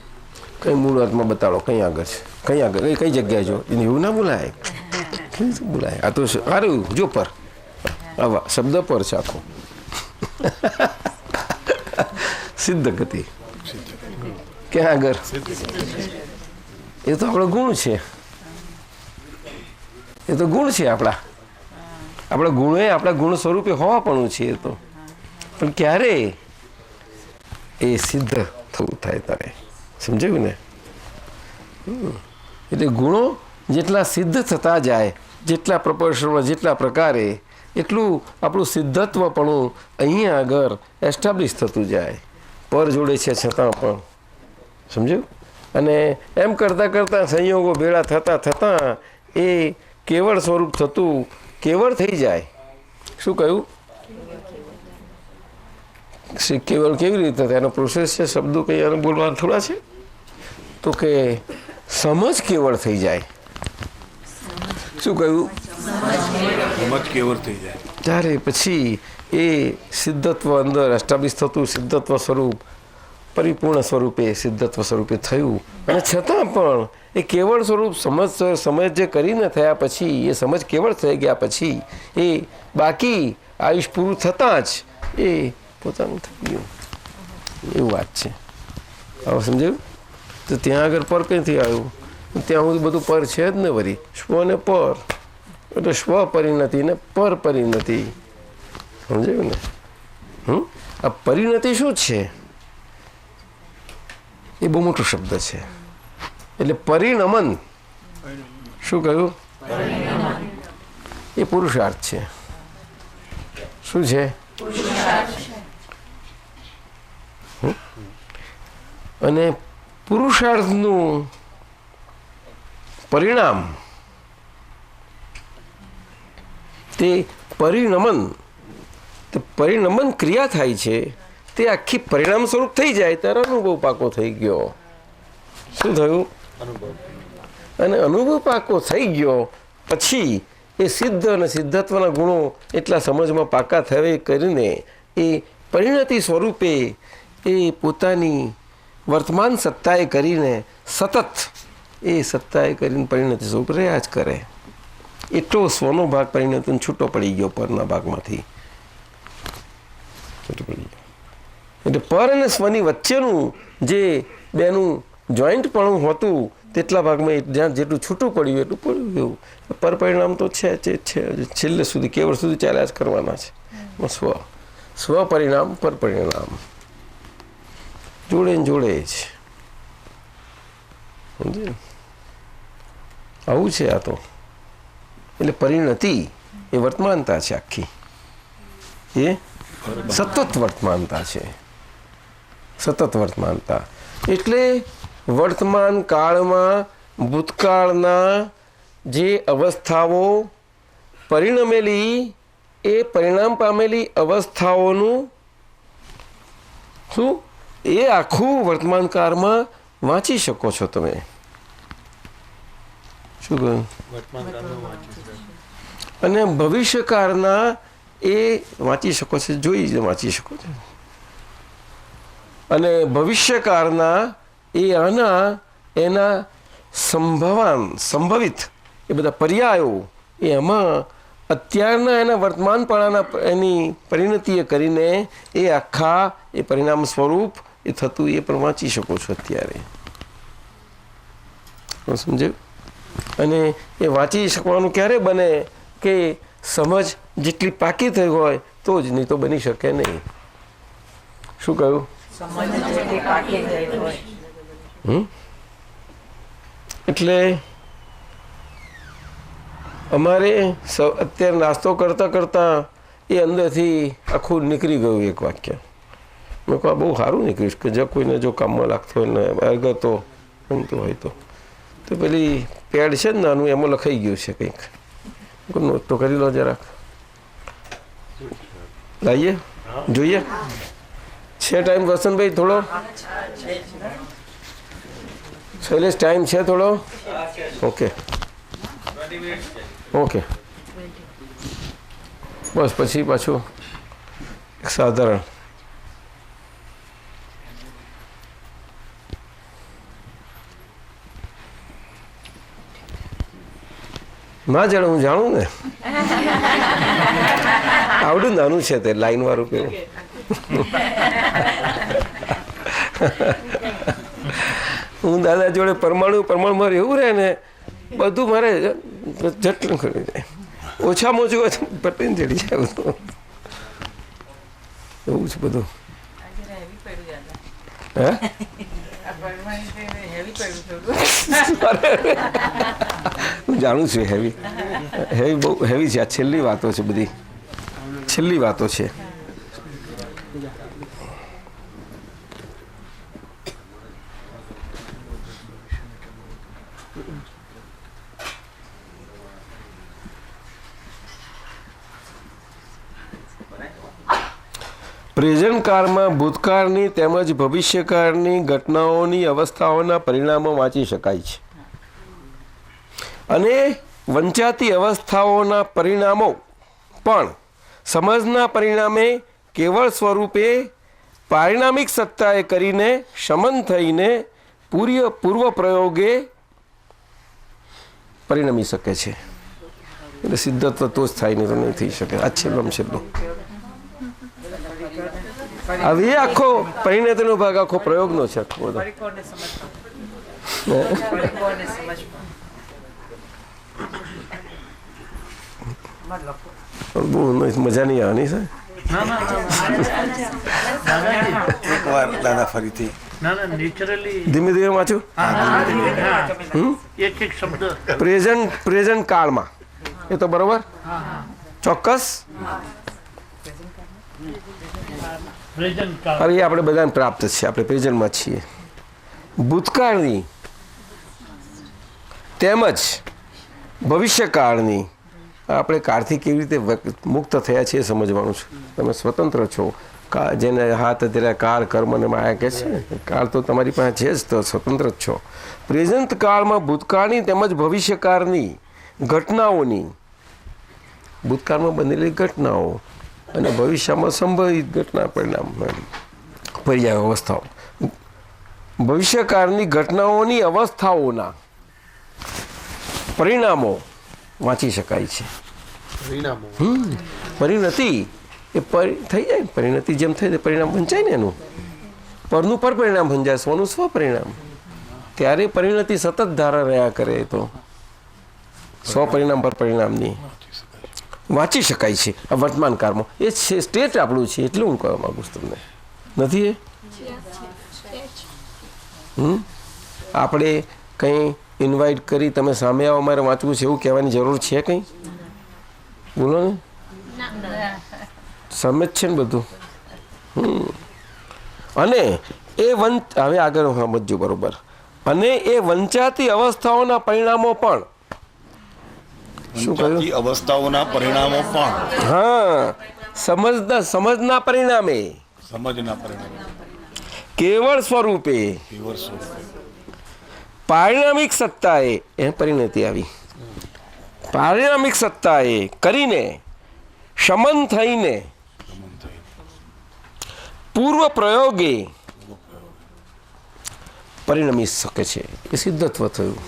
કઈ મૂળ અર્થમાં બતાડો, કઈ આગળ છે? કઈ આગળ? કઈ જગ્યાએ જો? એને એવું ના બોલાય, બોલાય. આ તો સારું જો પર, આવા શબ્દ પર છે આખો. સિદ્ધ ગતિ ક્યાં આગળ? એ તો આપણો ગુણ છે, એ તો ગુણ છે આપણા. આપણા ગુણો આપણા ગુણ સ્વરૂપે હોવાપણું છે એ તો. પણ ક્યારે એ સિદ્ધ થવું થાય તારે, સમજાયું ને? એટલે ગુણો જેટલા સિદ્ધ થતા જાય, જેટલા પ્રપોર્શનમાં, જેટલા પ્રકારે, એટલું આપણું સિદ્ધત્વપણું અહીંયા આગળ એસ્ટાબ્લિશ થતું જાય. પર જોડે છે છતાં પણ, સમજ્યું? અને એમ કરતાં કરતાં સંયોગો ભેળા થતાં થતાં એ કેવળ સ્વરૂપ થતું કેવળ થઈ જાય. શું કહ્યું? કેવળ કેવી રીતે થાય? એનો પ્રોસેસ છે. શબ્દો કંઈ એને બોલવા થોડા છે. તો કે સમજ કેવળ થઈ જાય. શું કહ્યું? સમજ કેવળ થઈ જાય. ત્યારે પછી એ સિદ્ધત્વ અંદર એસ્ટાબ્લિશ થતું સિદ્ધત્વ સ્વરૂપ પરિપૂર્ણ સ્વરૂપે સિદ્ધત્વ સ્વરૂપે થયું. અને છતાં પણ એ કેવળ સ્વરૂપ સમજ જે કરીને થયા પછી, એ સમજ કેવળ થઈ ગયા પછી એ બાકી આયુષ પૂરું થતાં જ એ પોતાનું થઈ ગયું. એવું વાત છે. હવે સમજાયું? તો ત્યાં આગળ પર ક્યાંથી આવ્યું? ત્યાં સુધી બધું પર છે જ ને વળી. સ્વ ને પર એટલે સ્વ પરિણતિ ને પર પરિણતિ. સમજાયું ને? આ પરિણતિ શું છે? એ બહુ મોટો શબ્દ છે. એટલે પરિણમન. શું કહ્યું? એ પુરુષાર્થ છે. શું છે? અને પુરુષાર્થનું પરિણામ તે પરિણમન, તે પરિણમન ક્રિયા થાય છે. તે આખી પરિણામ સ્વરૂપ થઈ જાય ત્યારે અનુભવ પાકો થઈ ગયો. શું થયું? અને અનુભવ પાકો થઈ ગયો પછી એ સિદ્ધ અને સિદ્ધત્વના ગુણો એટલા સમજમાં પાકા થવે કરીને એ પરિણતિ સ્વરૂપે એ પોતાની વર્તમાન સત્તાએ કરીને સતત એ સત્તાએ કરીને પરિણતિ સ્વરૂપ રહ્યા જ કરે. એટલો સ્વનો ભાગ પરિણતિનો છૂટો પડી ગયો પરના ભાગમાંથી. છૂટો પડી ગયો એટલે પર અને સ્વની વચ્ચેનું જે બેનું જોઈન્ટપણું હતું તેટલા ભાગમાં જ્યાં જેટલું છૂટું પડ્યું એટલું પડ્યું ગયું. પર પરિણામ તો છે છેલ્લે સુધી કેવળ સુધી ચાલ્યા જ કરવાના છે. સ્વ પરિણામ પર પરિણામ જોડે ને જોડે જ. સમજે? આવું છે આ તો. એટલે પરિણતિ એ વર્તમાનતા છે આખી. એ સતત વર્તમાનતા છે. સતત વર્તમાનતા એટલે વર્તમાન કાળમાં ભૂતકાળના જે અવસ્થાઓ પરિણમેલી એ પરિણામ પામેલી અવસ્થાઓનું શું એ આખું વર્તમાન કાળમાં વાંચી શકો છો તમે. શું કહ્યું? અને ભવિષ્યકાળના એ વાંચી શકો છો, જોઈ વાંચી શકો છો. અને ભવિષ્યકાળના એ આના એના સંભવિત એ બધા પર્યાયો એમાં અત્યારના એના વર્તમાનપણાના એની પરિણતિએ કરીને એ આખા એ પરિણામ સ્વરૂપ એ થતું એ પણ વાંચી શકો છો અત્યારે. સમજાયું? અને એ વાંચી શકવાનું ક્યારે બને કે સમજ જેટલી પાકી થઈ હોય તો જ, નહીં તો બની શકે નહીં. શું કહ્યું? એટલે અમારે અત્યારે નાસ્તો કરતાં કરતાં એ અંદરથી આખું નીકળી ગયું એક વાક્ય. મેં કહું બહુ સારું નીકળ્યું કે જો કોઈને જો કામમાં લાગતો હોય ને અર્ગતો બનતું હોય તો પેલી પેડ છે ને નાનું એમાં લખાઈ ગયું છે કંઈક. નોટ તો કરી લો જરાક. લાવીએ જોઈએ છે ટાઈમ વસંતભાઈ થોડો? શૈલેષ ટાઈમ છે થોડો? ઓકે ઓકે બસ પછી પાછું સાધારણ. ના જાણે હું જાણું ને આવડું નાનું છે તે લાઈન વાળું કેવું. હું દાદા જોડે પરમાણુમાં રહેવું રહે ને બધું મારે જટલું કરી જાય. ઓછામાં ઓછું પટીને ચડી જાય બધું. એવું છે બધું. હે હું જાણું છું હેવી બહુ હેવી છે. આ છેલ્લી વાતો છે, બધી છેલ્લી વાતો છે. પ્રેઝન્ટ કાળમાં ભૂતકાળની તેમજ ભવિષ્યકાળની ઘટનાઓની અવસ્થાઓના પરિણામો વાંચી શકાય છે અને વંચાતી અવસ્થાઓના પરિણામો પણ સમજના પરિણામે કેવળ સ્વરૂપે પારિણામિક સત્તાએ કરીને શમન થઈને પૂર્વ પ્રયોગે પરિણમી શકે છે. એટલે સિદ્ધત્વ તો જ થાય, નહીં તો નહીં થઈ શકે. આ છેલ્લો હવે આખો પરિણતિનો ભાગ આખો પ્રયોગનો છે. આખો બધો બહુ મજા નહીં આવવાની છે. દાદા ફરીથી ધીમે ધીમે વાંચું. પ્રેઝન્ટ કાળમાં એ તો બરોબર ચોક્કસ. હવે એ આપણે બધાને પ્રાપ્ત છે, આપણે પ્રેઝન્ટમાં છીએ. ભૂતકાળની તેમજ ભવિષ્યકાળની આપણે કાળથી કેવી રીતે મુક્ત થયા છીએ એ સમજવાનું છે. તમે સ્વતંત્ર છો. જેને હાથ અત્યારે કાળ કર્મ અને માયા કહે છે, કાળ તો તમારી પાસે છે જ, તો સ્વતંત્ર જ છો. પ્રેઝન્ટ કાળમાં ભૂતકાળની તેમજ ભવિષ્યકાળની ઘટનાઓની, ભૂતકાળમાં બનેલી ઘટનાઓ અને ભવિષ્યમાં સંભવિત ઘટના પરિણામ પર્યાય અવસ્થાઓ, ભવિષ્યકાળની ઘટનાઓની અવસ્થાઓના પરિણામો વાંચી શકાય છે. પરિણતિ એ થઈ જાય. પરિણતિ જેમ થઈ જાય પરિણામ વંચાય ને એનું. પરનું પર પરિણામ વંચાય, સ્વનું સ્વ પરિણામ. ત્યારે પરિણતિ સતત ધારા રહ્યા કરે તો સ્વ પરિણામ પર પરિણામની વાંચી શકાય છે આ વર્તમાન કાળમાં. એ છે સ્ટેટ આપણું છે, એટલું હું કહેવા માગું છું તમને. નથી એ આપણે કંઈ ઇન્વાઇટ કરી તમે સામે આવો અમારે વાંચવું છે એવું કહેવાની જરૂર છે કંઈ? બોલો ને. સમજ છે ને બધું. અને એ હવે આગળ સમજજો બરોબર. અને એ વંચાતી અવસ્થાઓના પરિણામો પણ શું કહ્યું? અવસ્થાઓના પરિણામો પણ હા સમજના પરિણામે કેવળ સ્વરૂપે પારિણામિક સત્તાએ એ પરિણતિ આવી. પારિણામિક સત્તાએ કરીને શમન થઈને પૂર્વ પ્રયોગે પરિણમી શકે છે. એ સિદ્ધત્વ થયું.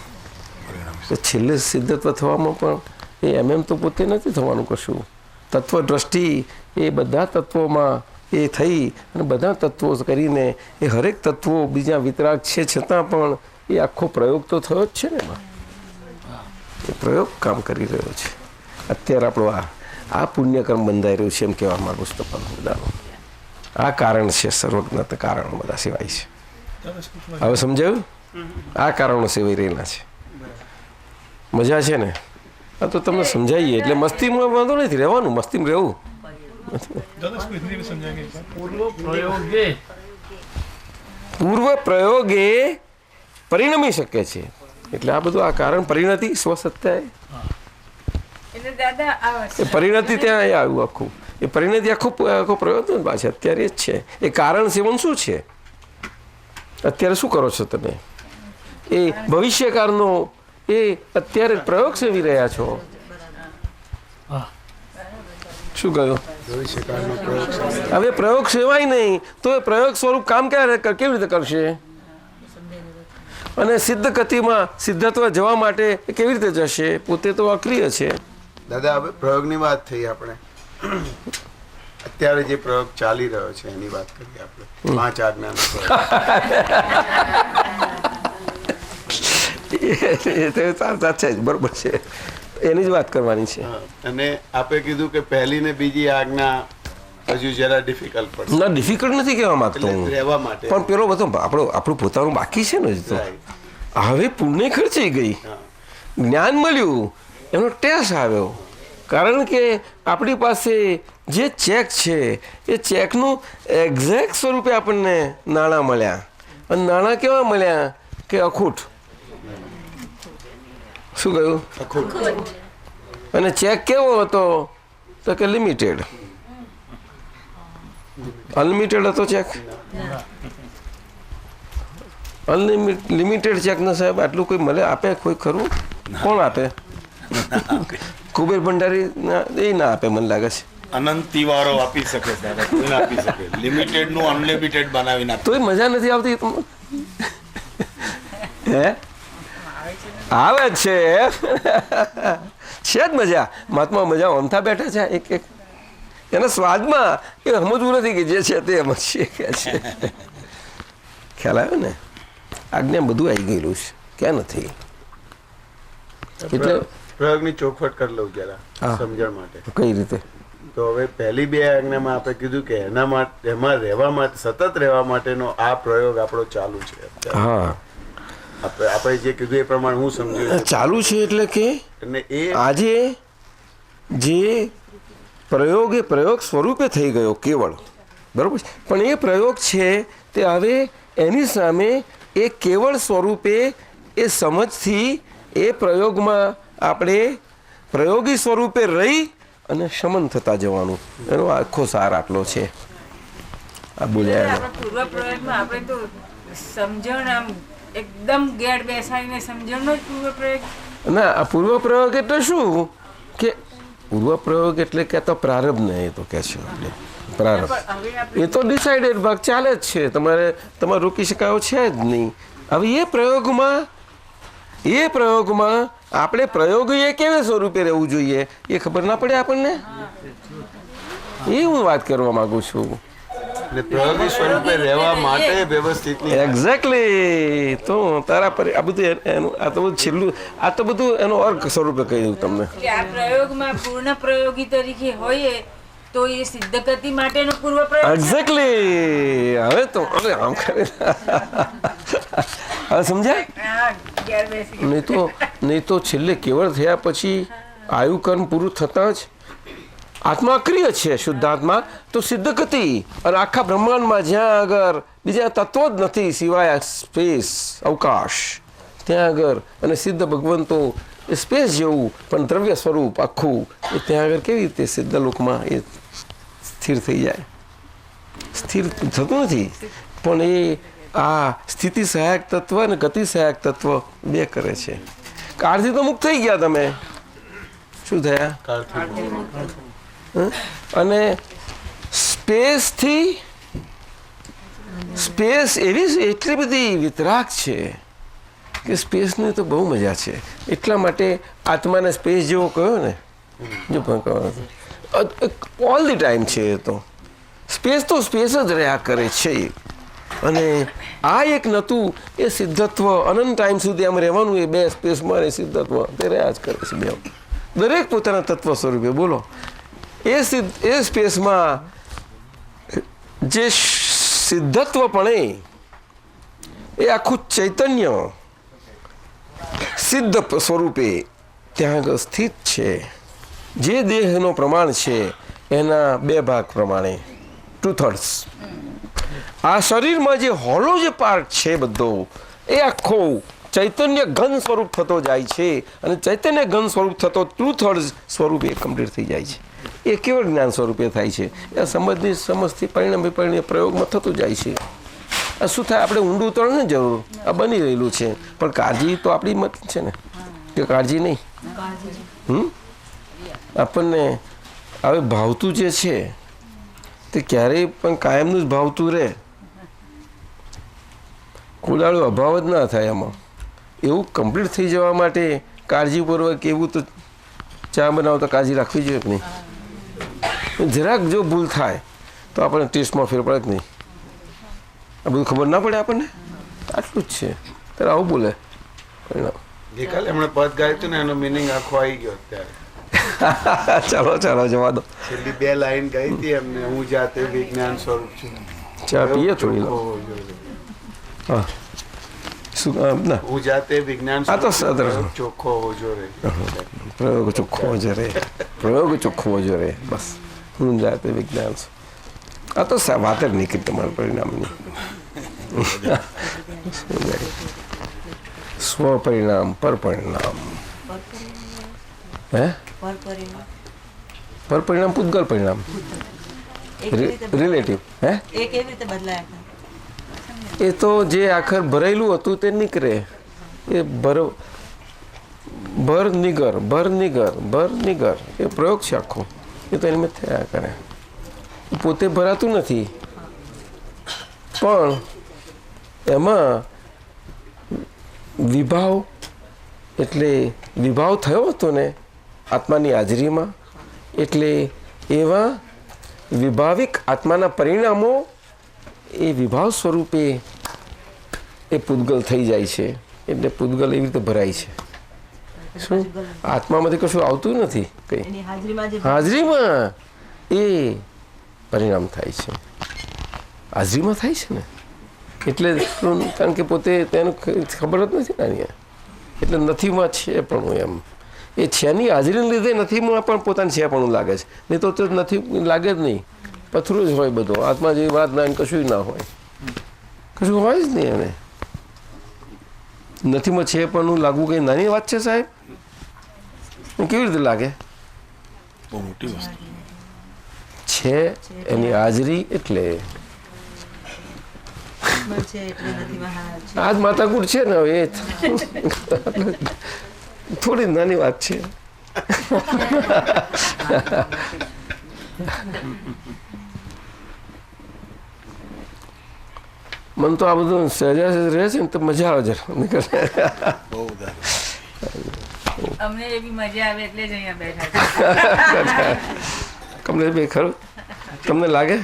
છેલ્લે સિદ્ધત્વ થવામાં પણ એમ તો પોતે નથી થવાનું કશું. તત્વ દ્રષ્ટિ એ બધા તત્વોમાં એ થઈ અને બધા તત્વો કરીને એ હરેક તત્વો બીજા વિતરાગ છે છતાં પણ એ આખો પ્રયોગ તો થયો જ છે ને એમાં. એ પ્રયોગ કામ કરી રહ્યો છે. અત્યારે આપણો આ પુણ્યકર્મ બંધાઈ રહ્યું છે એમ કહેવા માગું છું તમારું બધાનું. આ કારણ છે, સર્વજ્ઞતા કારણો બધા સિવાય છે. હવે સમજાયું? આ કારણો સિવાય રહેલા છે. મજા છે ને? આ તો તમને સમજાવીએ એટલે મસ્તીમાં વાંધો નથી, રહેવાનું મસ્તીમાં રહેવું. પૂર્વ પ્રયોગે પરિણમી શકે છે એટલે આ બધું આ કારણ પરિણતિ સ્વસત્તાએ એટલે દાદા એ પરિણતિ ત્યાં આવ્યું આખું. એ પરિણતિ આખો પ્રયોગ પાછળ અત્યારે જ છે. એ કારણ સેવન શું છે? અત્યારે શું કરો છો તમે? એ ભવિષ્યકાળનો એ અત્યારે પ્રયોગ સેવી રહ્યા છો. શું કહ્યું? હવે પ્રયોગ સેવાય નહીં તો એ પ્રયોગ સ્વરૂપ કામ કેવી રીતે કરશે? અને સિદ્ધ ગતિમાં સિદ્ધત્વ જવા માટે એ કેવી રીતે જશે? પોતે તો અક્રિય છે. દાદા હવે પ્રયોગની વાત થઈ, આપણે અત્યારે જે પ્રયોગ ચાલી રહ્યો છે એની વાત કરીએ. આપણે 5 આજ્ઞાનો સાચા જ બરોબર છે, એની જ વાત કરવાની છે. અને આપે કીધું કે પહેલી ને બીજી આજ્ઞા હજુ જરા ડિફિકલ્ટ પડશે. ના, ડિફિકલ્ટ નથી કહેવા માંગતો હું, રહેવા માટે પણ પેલો બધો આપણું પોતાનું બાકી છે ને હજુ તો. હવે પુણ્ય ખર્ચાઈ ગઈ, જ્ઞાન મળ્યું, એનો ટેસ્ટ આવ્યો. કારણ કે આપણી પાસે જે ચેક છે એ ચેકનું એક્ઝેક્ટ સ્વરૂપે આપણને નાણાં મળ્યા. અને નાણાં કેવા મળ્યા કે અખૂટ. શું કહ્યું? અને ચેક કેવો હતો તો કે લિમિટેડ. અનલિમિટેડ હતો ચેક? લિમિટેડ ચેક ના સાહેબ આટલું કોઈ મળે? આપે કોઈ ખરું? કોણ આપે? કુબેર ભંડારી એ ના આપે મને લાગે છે. અનંતિવારો આપી શકે દાદા, કોઈ ના આપી શકે. લિમિટેડ નું અનલિમિટેડ બનાવીને આપે. તોય મજા નથી આવતી હે? આવે જ છે જ મજા. મહાત્મા મજા અમથા બેઠા છે એક એક એના સ્વાદમાં. એ સમજવું નથી કે જે છે તે સમજીએ કે છે. ખ્યાલ આવ્યો ને? આજ્ઞા બધું આવી ગયેલું છે, ક્યાં નથી. એટલે પ્રયોગની ચોખવટ કરી લઉં જરા સમજણ માટે. કઈ રીતે? તો હવે પહેલી 2 આજ્ઞામાં આપણે કીધું કે એના માટે એમાં રહેવા માટે, સતત રહેવા માટેનો આ પ્રયોગ આપણો ચાલુ છે. હા, આપણે જે કીધું એ પ્રમાણે હું સમજ્યું ચાલુ છે. એટલે કે અને એ આજે જે પ્રયોગ એ પ્રયોગ સ્વરૂપે થઈ ગયો કેવળ, બરાબર છે. પણ એ પ્રયોગ છે તે હવે એની સામે એ કેવળ સ્વરૂપે એ સમજથી એ પ્રયોગમાં આપણે પ્રયોગી સ્વરૂપે રહી અને શમન થતા જવાનું. એનો આખો સાર આટલો છે. આ બોલ્યા પૂર્વ પ્રયોગમાં આપણે તો સમજણ આમ એકદમ ગેડ બેસાડીને સમજણનો જ પૂર્વ પ્રયોગ. ના, આ પૂર્વ પ્રયોગ એટલે શું કે પૂર્વ પ્રયોગ એટલે કે તો પ્રારંભ ને એ તો કે છે એટલે પ્રારંભ એ તો ડિસાઇડેડ ભાગ ચાલે જ છે. તમારે રોકી શકાયો છે જ નહીં. હવે એ પ્રયોગમાં આપણે પ્રયોગ એ કેવા સ્વરૂપે રહેવું જોઈએ એ ખબર ના પડે આપણને. એ હું વાત કરવા માંગુ છું. પ્રયોગી સ્વરૂપે રહેવા માટે વ્યવસ્થિત. એક્ઝેક્ટલી. તો તારા પર આ બધું એનું આ તો બધું છેલ્લું આ તો બધું એનો અર્ક સ્વરૂપે કહ્યું તમને. આ પ્રયોગમાં પૂર્ણ પ્રયોગી તરીકે હોઈએ તો એ સિદ્ધ ગતિ માટેનો પૂર્વ પ્રયોગ. એક્ઝેક્ટલી. હવે તો આમ કરે હવે સમજાય? નહીં તો છેલ્લે કેવળ થયા પછી આયુ કર્મ પૂરું થતાં જ આત્મા અક્રિય છે. શુદ્ધાત્મા તો સિદ્ધ ગતિ. અને આખા બ્રહ્માંડમાં જ્યાં આગળ બીજા તત્વો જ નથી સિવાય સ્પેસ, અવકાશ, ત્યાં આગળ અને સિદ્ધ ભગવંતો એ સ્પેસ જેવું પણ દ્રવ્ય સ્વરૂપ આખું એ ત્યાં આગળ કેવી રીતે સિદ્ધ લોકમાં એ સ્થિર થઈ જાય? સ્થિર થતું નથી. પણ એ આ સ્થિતિ સહાયક તત્વ અને ગતિ સહાયક તત્વ બે કરે છે. કાળથી તો મુક્ત થઈ ગયા તમે. શું થયા? અને સ્પેસથી સ્પેસ એટલી બધી વિતરાગ છે કે સ્પેસની તો બહુ મજા છે. એટલા માટે આત્માને સ્પેસ જેવો કહ્યો ને, જો ઓલ ધી ટાઈમ છે. એ તો સ્પેસ જ રહ્યા કરે છે. અને આ એક નહોતું એ સિદ્ધત્વ અનંત ટાઈમ સુધી આમ રહેવાનું. એ બે સ્પેસમાં એ સિદ્ધત્વ તે રહ્યા જ કરે છે બે દરેક પોતાના તત્વ સ્વરૂપે. બોલો એ સ્પેસમાં જે સિદ્ધત્વપણે એ આખું ચૈતન્ય સિદ્ધ સ્વરૂપે ત્યાં આગળ સ્થિત છે. જે દેહનો પ્રમાણ છે એના 2 ભાગ પ્રમાણે 2/3. આ શરીરમાં જે હોલો જે પાર્ટ છે બધો એ આખો ચૈતન્ય ઘન સ્વરૂપ થતો જાય છે અને ચૈતન્ય ઘન સ્વરૂપ થતો 2/3 સ્વરૂપે કમ્પ્લીટ થઈ જાય છે. એ કેવળ જ્ઞાન સ્વરૂપે થાય છે. એ સમજથી પરિણામ વિપરિણામ પ્રયોગમાં થતું જાય છે. આ શું થાય? આપણે ઊંડું ઉતરવાની જરૂર, આ બની રહેલું છે, પણ કાળજી તો આપણી મત છે ને કે કાળજી નહીં. આપણને હવે ભાવતું જે છે તે ક્યારેય પણ કાયમનું જ ભાવતું રહે, કોદાળો અભાવ જ ના થાય. આમાં એવું કમ્પ્લીટ થઈ જવા માટે કાળજીપૂર્વક એવું તો ચા બનાવતા કાળજી રાખવી જોઈએ કે નહીં? જરાક જો ભૂલ થાય તો આપણને ટેસ્ટમાં ફેર પડે કે નહીં? આ બધું ખબર ના પડે આપણને? આટલું જ છે. ત્યારે આવું બોલે ગઈકાલે એમણે પદ ગાયું હતું ને એનો મિનિંગ આખો આવી ગયો અત્યારે. ચાલો જવા દો. છેલ્લી 2 લાઈન ગાઈ હતી એમને, હું જાતે વિજ્ઞાન સ્વરૂપ છું. ચા પીએ થોડી. હા શું ના હું જાતે વિજ્ઞાન આ તો સાધારણ ચોખ્ખો હોજો રે. પ્રયોગ ચોખ્ખો જ રહે, પ્રયોગ ચોખ્ખો જ રહે. બસ હું જાતે વિજ્ઞાન છું. આ તો વાત જ નીકળી તમારા પરિણામની. સ્વપરિણામ પરપરિણામ. હે પરપરિણામ પૂતગલ પરિણામ રિલેટિવ. હે એ કેવી રીતે બદલાય? એ તો જે આખર ભરેલું હતું તે નીકળે. એ ભર નિગર એ પ્રયોગ છે આખો. એ તો એની થયા કરે. પોતે ભરાતું નથી, પણ એમાં વિભાવ એટલે વિભાવ થયો હતો ને આત્માની હાજરીમાં, એટલે એવા વિભાવિક આત્માના પરિણામો એ વિભાવ સ્વરૂપે એ પૂતગલ થઈ જાય છે. એટલે પૂતગલ એવી રીતે ભરાય છે. શું આત્મામાંથી કશું આવતું નથી કંઈ, હાજરીમાં એ પરિણામ થાય છે. હાજરીમાં થાય છે ને એટલે કારણ કે પોતે તેનું ખબર જ નથી ને. એટલે નથીમાં છે પણ એમ એ છેની હાજરીને લીધે નથીમાં પણ પોતાને છે પણ લાગે છે. નહીં તો નથી લાગે જ નહીં. પથરું જ હોય બધો. આત્મા જેવી વાત ના કશું ના હોય, કશું હોય જ નહીં. એને નથીમાં છે પણ લાગવું કંઈ નાની વાત છે સાહેબ? કેવી રીતે લાગે? બહુ મોટી વસ્તુ છે એની હાજરી. એટલે આજ માથાકૂટ છે ને હવે એ થોડી નાની વાત છે. મન તો આ બધું સહેજા રહે છે ને તો મજા આવે છે. અમને એવી મજા આવે એટલે જ અહીંયા બેઠા. કમલેશભાઈ ખરું તમને લાગે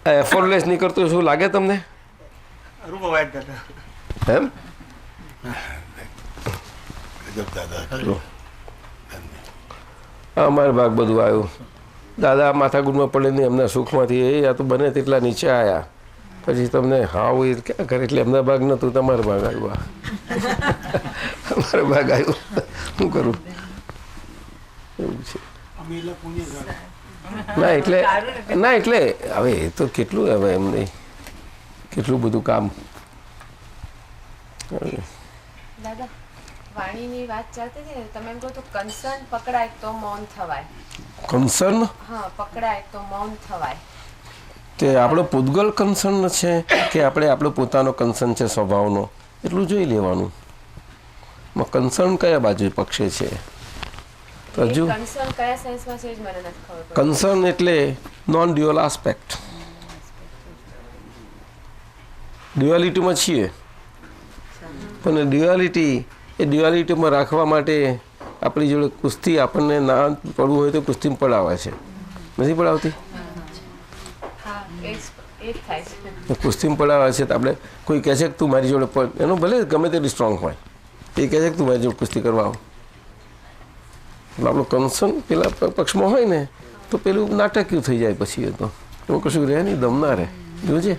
એફોર્ડલેસ નહીં કરતું શું લાગે તમને? એમ અમારે ભાગ બધું આવ્યું. દાદા માથાકૂટમાં પડે નહીં એમના સુખમાંથી. એ આ તો બને તેટલા નીચે આવ્યા. પછી તમને હાવ એ ક્યાં કરે? એટલે એમના ભાગ નહોતું, તમારા ભાગ આવ્યું. અમારો ભાગ આવ્યું. શું કરું? એવું છે. ના એટલે હવે એ તો કેટલું હવે એમ નહીં, કેટલું બધું કામ. દાદા વાણીની વાત ચાલતી હતી ને, તમે એમ કહો તો કન્સર્ન પકડાય તો મૌન થવાય. કન્સર્ન? હા, પકડાય તો મૌન થવાય. તે આપણો પૂતગલ કન્સર્ન છે કે આપણે આપણો પોતાનો કન્સર્ન છે સ્વભાવનો, એટલું જોઈ લેવાનું. કન્સર્ન કયા બાજુ પક્ષે છે? હજુ કન્સર્ન કયા સેન્સમાં છે જ મને નથી ખબર. કન્સર્ન એટલે નોન ડ્યુઅલ આસ્પેક્ટ. ડ્યુઆલિટીમાં છીએ પણ ડ્યુઆલિટી એ ડ્યુઆલિટીમાં રાખવા માટે આપણી જોડે કુસ્તી આપણને ના પડવું હોય તો કુસ્તીમાં પડાવે છે. નથી પડાવતી? હા, એ એ જ થાય છે. કુસ્તીમાં પડાવે છે તો આપણે કોઈ કહે છે કે તું મારી જોડે પડ, એનો ભલે ગમે તેટલી સ્ટ્રોંગ હોય, એ કહે છે કે તું મારી જોડે કુસ્તી કરવા આવ, એટલે આપણું કન્સર્ન પેલા પક્ષમાં હોય ને તો પેલું નાટકીય થઈ જાય. પછી એ તો એમાં કશું રહે નહીં, દમ ના રહે. જોજે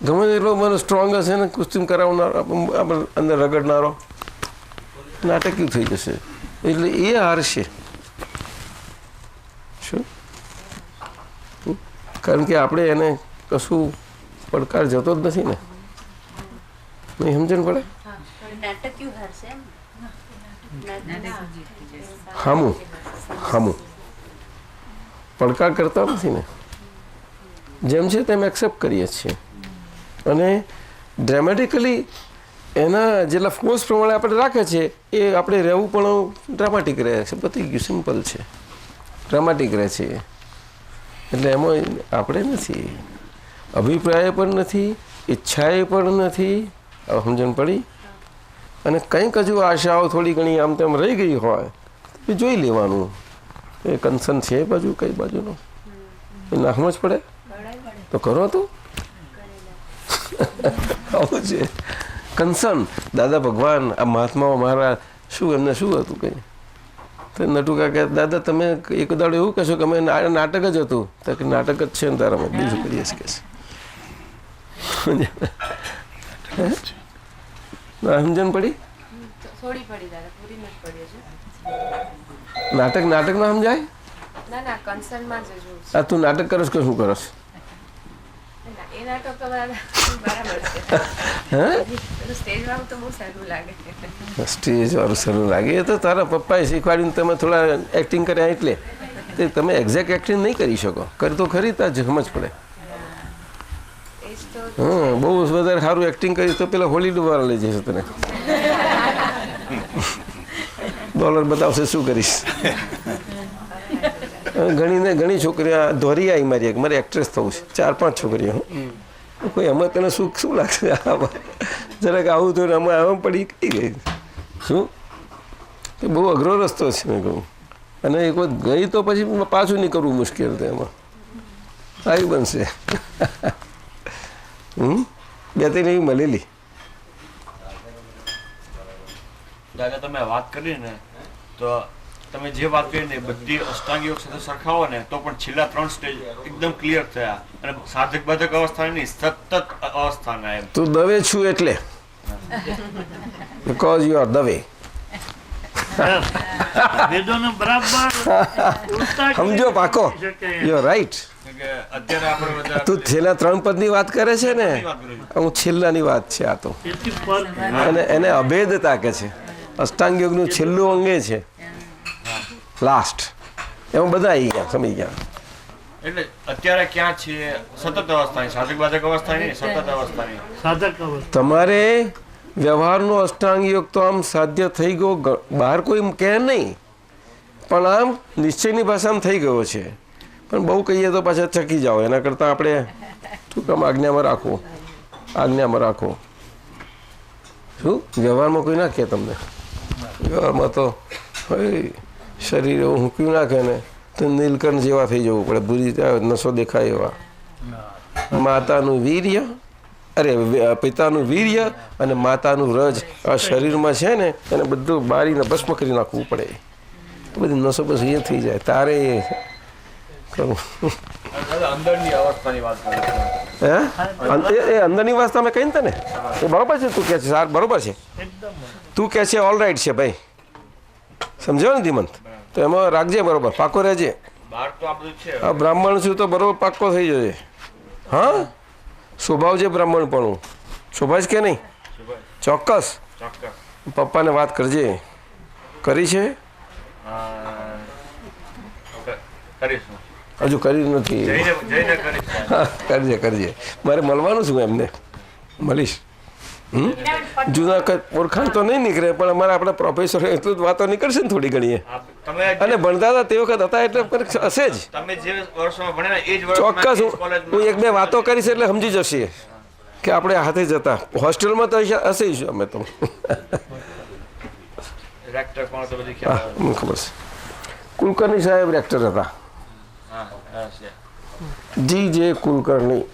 ગમે તેટલો મને સ્ટ્રોંગ હશે ને કુસ્તી કરાવનારો, આપણે અંદર રગડનારો, નાટકીય થઈ જશે. એટલે એ હારશે. શું? કારણ કે આપણે એને કશું પડકાર જતો જ નથી ને. નહીં સમજણ પડે? હામું હામું પડકાર કરતા નથી ને. જેમ છે તેમ એક્સેપ્ટ કરીએ છીએ અને ડ્રામેટિકલી એના જેટલા ફોર્સ પ્રમાણે આપણે રાખે છે એ આપણે રહેવું પણ ડ્રામાટિક રહે છે. પતી ગયું, સિમ્પલ છે, ડ્રામાટિક રહે છે. એટલે એમાં આપણે નથી, અભિપ્રાય પણ નથી, ઈચ્છાએ પણ નથી. સમજણ પડી? અને કંઈક હજુ આશાઓ થોડી ઘણી આમ તેમ રહી ગઈ હોય એ જોઈ લેવાનું એ કન્સર્ન છે બાજુ કઈ બાજુનો એ નાખવું જ પડે તો કરો તો. આવું છે કન્સર્ન. દાદા ભગવાન આ મહાત્માઓ મારા શું એમને શું હતું કંઈ તો નટુકા કહે દાદા તમે એક દાડો એવું કહેશો કે અમે નાટક જ હતું તો કે નાટક જ છે ને તારા અમે બીજું કરીએ છીએ કે સમજણ પડી? થોડી પડી દાદા, પૂરી નથી પડી હજુ. નાટક નાટક ના સમજાય? ના ના, કન્સર્નમાં જ હજુ. આ તું નાટક કરસ કે શું કરસ? એ નાટક તો બરાબર છે. હે સ્ટેજ વાળું તો બહુ સારું લાગે. સ્ટેજ વાળું સારું લાગે એ તો તારા પપ્પાએ શીખવાડીને તમે થોડા એક્ટિંગ કર્યા એટલે તે તમે એક્ઝેક્ટ એક્ટિંગ નહીં કરી શકો. કરી તો ખરી તાર સમજ પડે. બહુ વધારે સારું એક્ટિંગ કરીશ તો પેલા હોલીવુડ વાળા લઈ જઈશ તને. ડોલર બતાવશે શું કરીશ. ઘણી છોકરીઓ ધોરી આવી મારી મારે એક્ટ્રેસ થવું છે, 4-5 છોકરીઓ. કોઈ એમાં તને શું લાગશે? જરાક આવું તો આમાં પડી કઈ ગઈ. શું એ બહુ અઘરો રસ્તો છે મેં કહું. અને એક વખત ગઈ તો પછી પાછું નહીં કરવું મુશ્કેલ તો એમાં આવી બનશે. 2-3 એવી મળેલી. દાદા તમે વાત કરી ને તો તમે જે વાત કરી ને બધી અષ્ટાંગ યોગ સાથે સરખાવો ને તો પણ છેલ્લા 3 સ્ટેજ એકદમ ક્લિયર થયા અને સાધક બાધક અવસ્થા નહીં સતત અવસ્થાના એમ. તું દવે છું એટલે બીકોઝ યુ આર દવે. વેદોને બરાબર સમજો પાકો. You are right. અત્યારે આપણે બધા તું છેલ્લા 3 પદની વાત કરે છે ને, હું છેલ્લાની વાત છે આ તો. અને એને અભેદતા કે છે. અષ્ટાંગ યોગનું છેલ્લું અંગે છે લાસ્ટ. એમાં બધા આવી ગયા, સમજી ગયા. એટલે અત્યારે ક્યાં છીએ? સતત અવસ્થાની સાધક બાધક અવસ્થાની સતત અવસ્થાની સાધક તમારે વ્યવહારનો અષ્ટાંગ યોગ તો આમ સાધ્ય થઈ ગયો, બહાર કોઈ કહે નહીં, પણ આમ નિશ્ચયની ભાષામાં થઈ ગયો છે. પણ બહુ કહીએ તો પાછા ચકી જાઓ. એના કરતાં આપણે ટૂંકામાં આજ્ઞામાં રાખો, આજ્ઞામાં રાખો. શું વ્યવહારમાં કોઈ ના કહે તમને? વ્યવહારમાં તો શરીર એવું મૂક્યું નાખે ને તો નીલકંઠ જેવા થઈ જવું પડે, ભૂરી નસો દેખાય એવા. માતાનું વીર્ય, અરે પિતાનું વીર્ય અને માતાનું રજ આ શરીરમાં છે ને એને બધું બારીને ભસ્મ કરી નાખવું પડે. બધી નસો બસ એ થઈ જાય તારે કરું. અંદરની અવસ્થાની વાત હે એ અંદરની વાત તમે કહી ને તને એ બરોબર છે. તું કહે છે સાર બરોબર છે, તું કહે છે ઓલ રાઈટ છે ભાઈ, સમજો ને ધીમંત? તો એમાં રાખજે બરોબર, પાકો રહેજે. આ બ્રાહ્મણ છું તો બરોબર પાક્કો થઈ જશે. હા સ્વભાવ છે બ્રાહ્મણપણું, શોભાશ કે નહીં? ચોક્કસ. પપ્પાને વાત કરજે. કરી છે? હજુ કરી નથી. કરજે કરજે. મારે મળવાનું છું એમને, મળીશ. જૂના ઓળખાણ તો નહીં નીકળે પણ અમારા આપણા પ્રોફેસર એટલું જ વાતો નીકળશે ને થોડી ઘણી. અને ભણતા હતા તે વખત હતા એટલે હશે જ. ચોક્કસ હું 1-2 વાતો કરીશ એટલે સમજી જશે કે આપણે હાથે જતા. હોસ્ટેલમાં તો હશે જ અમે તો. ખબર છે કુલકર્ણી સાહેબ રેક્ટર હતા. જી જે કુલકર્ણી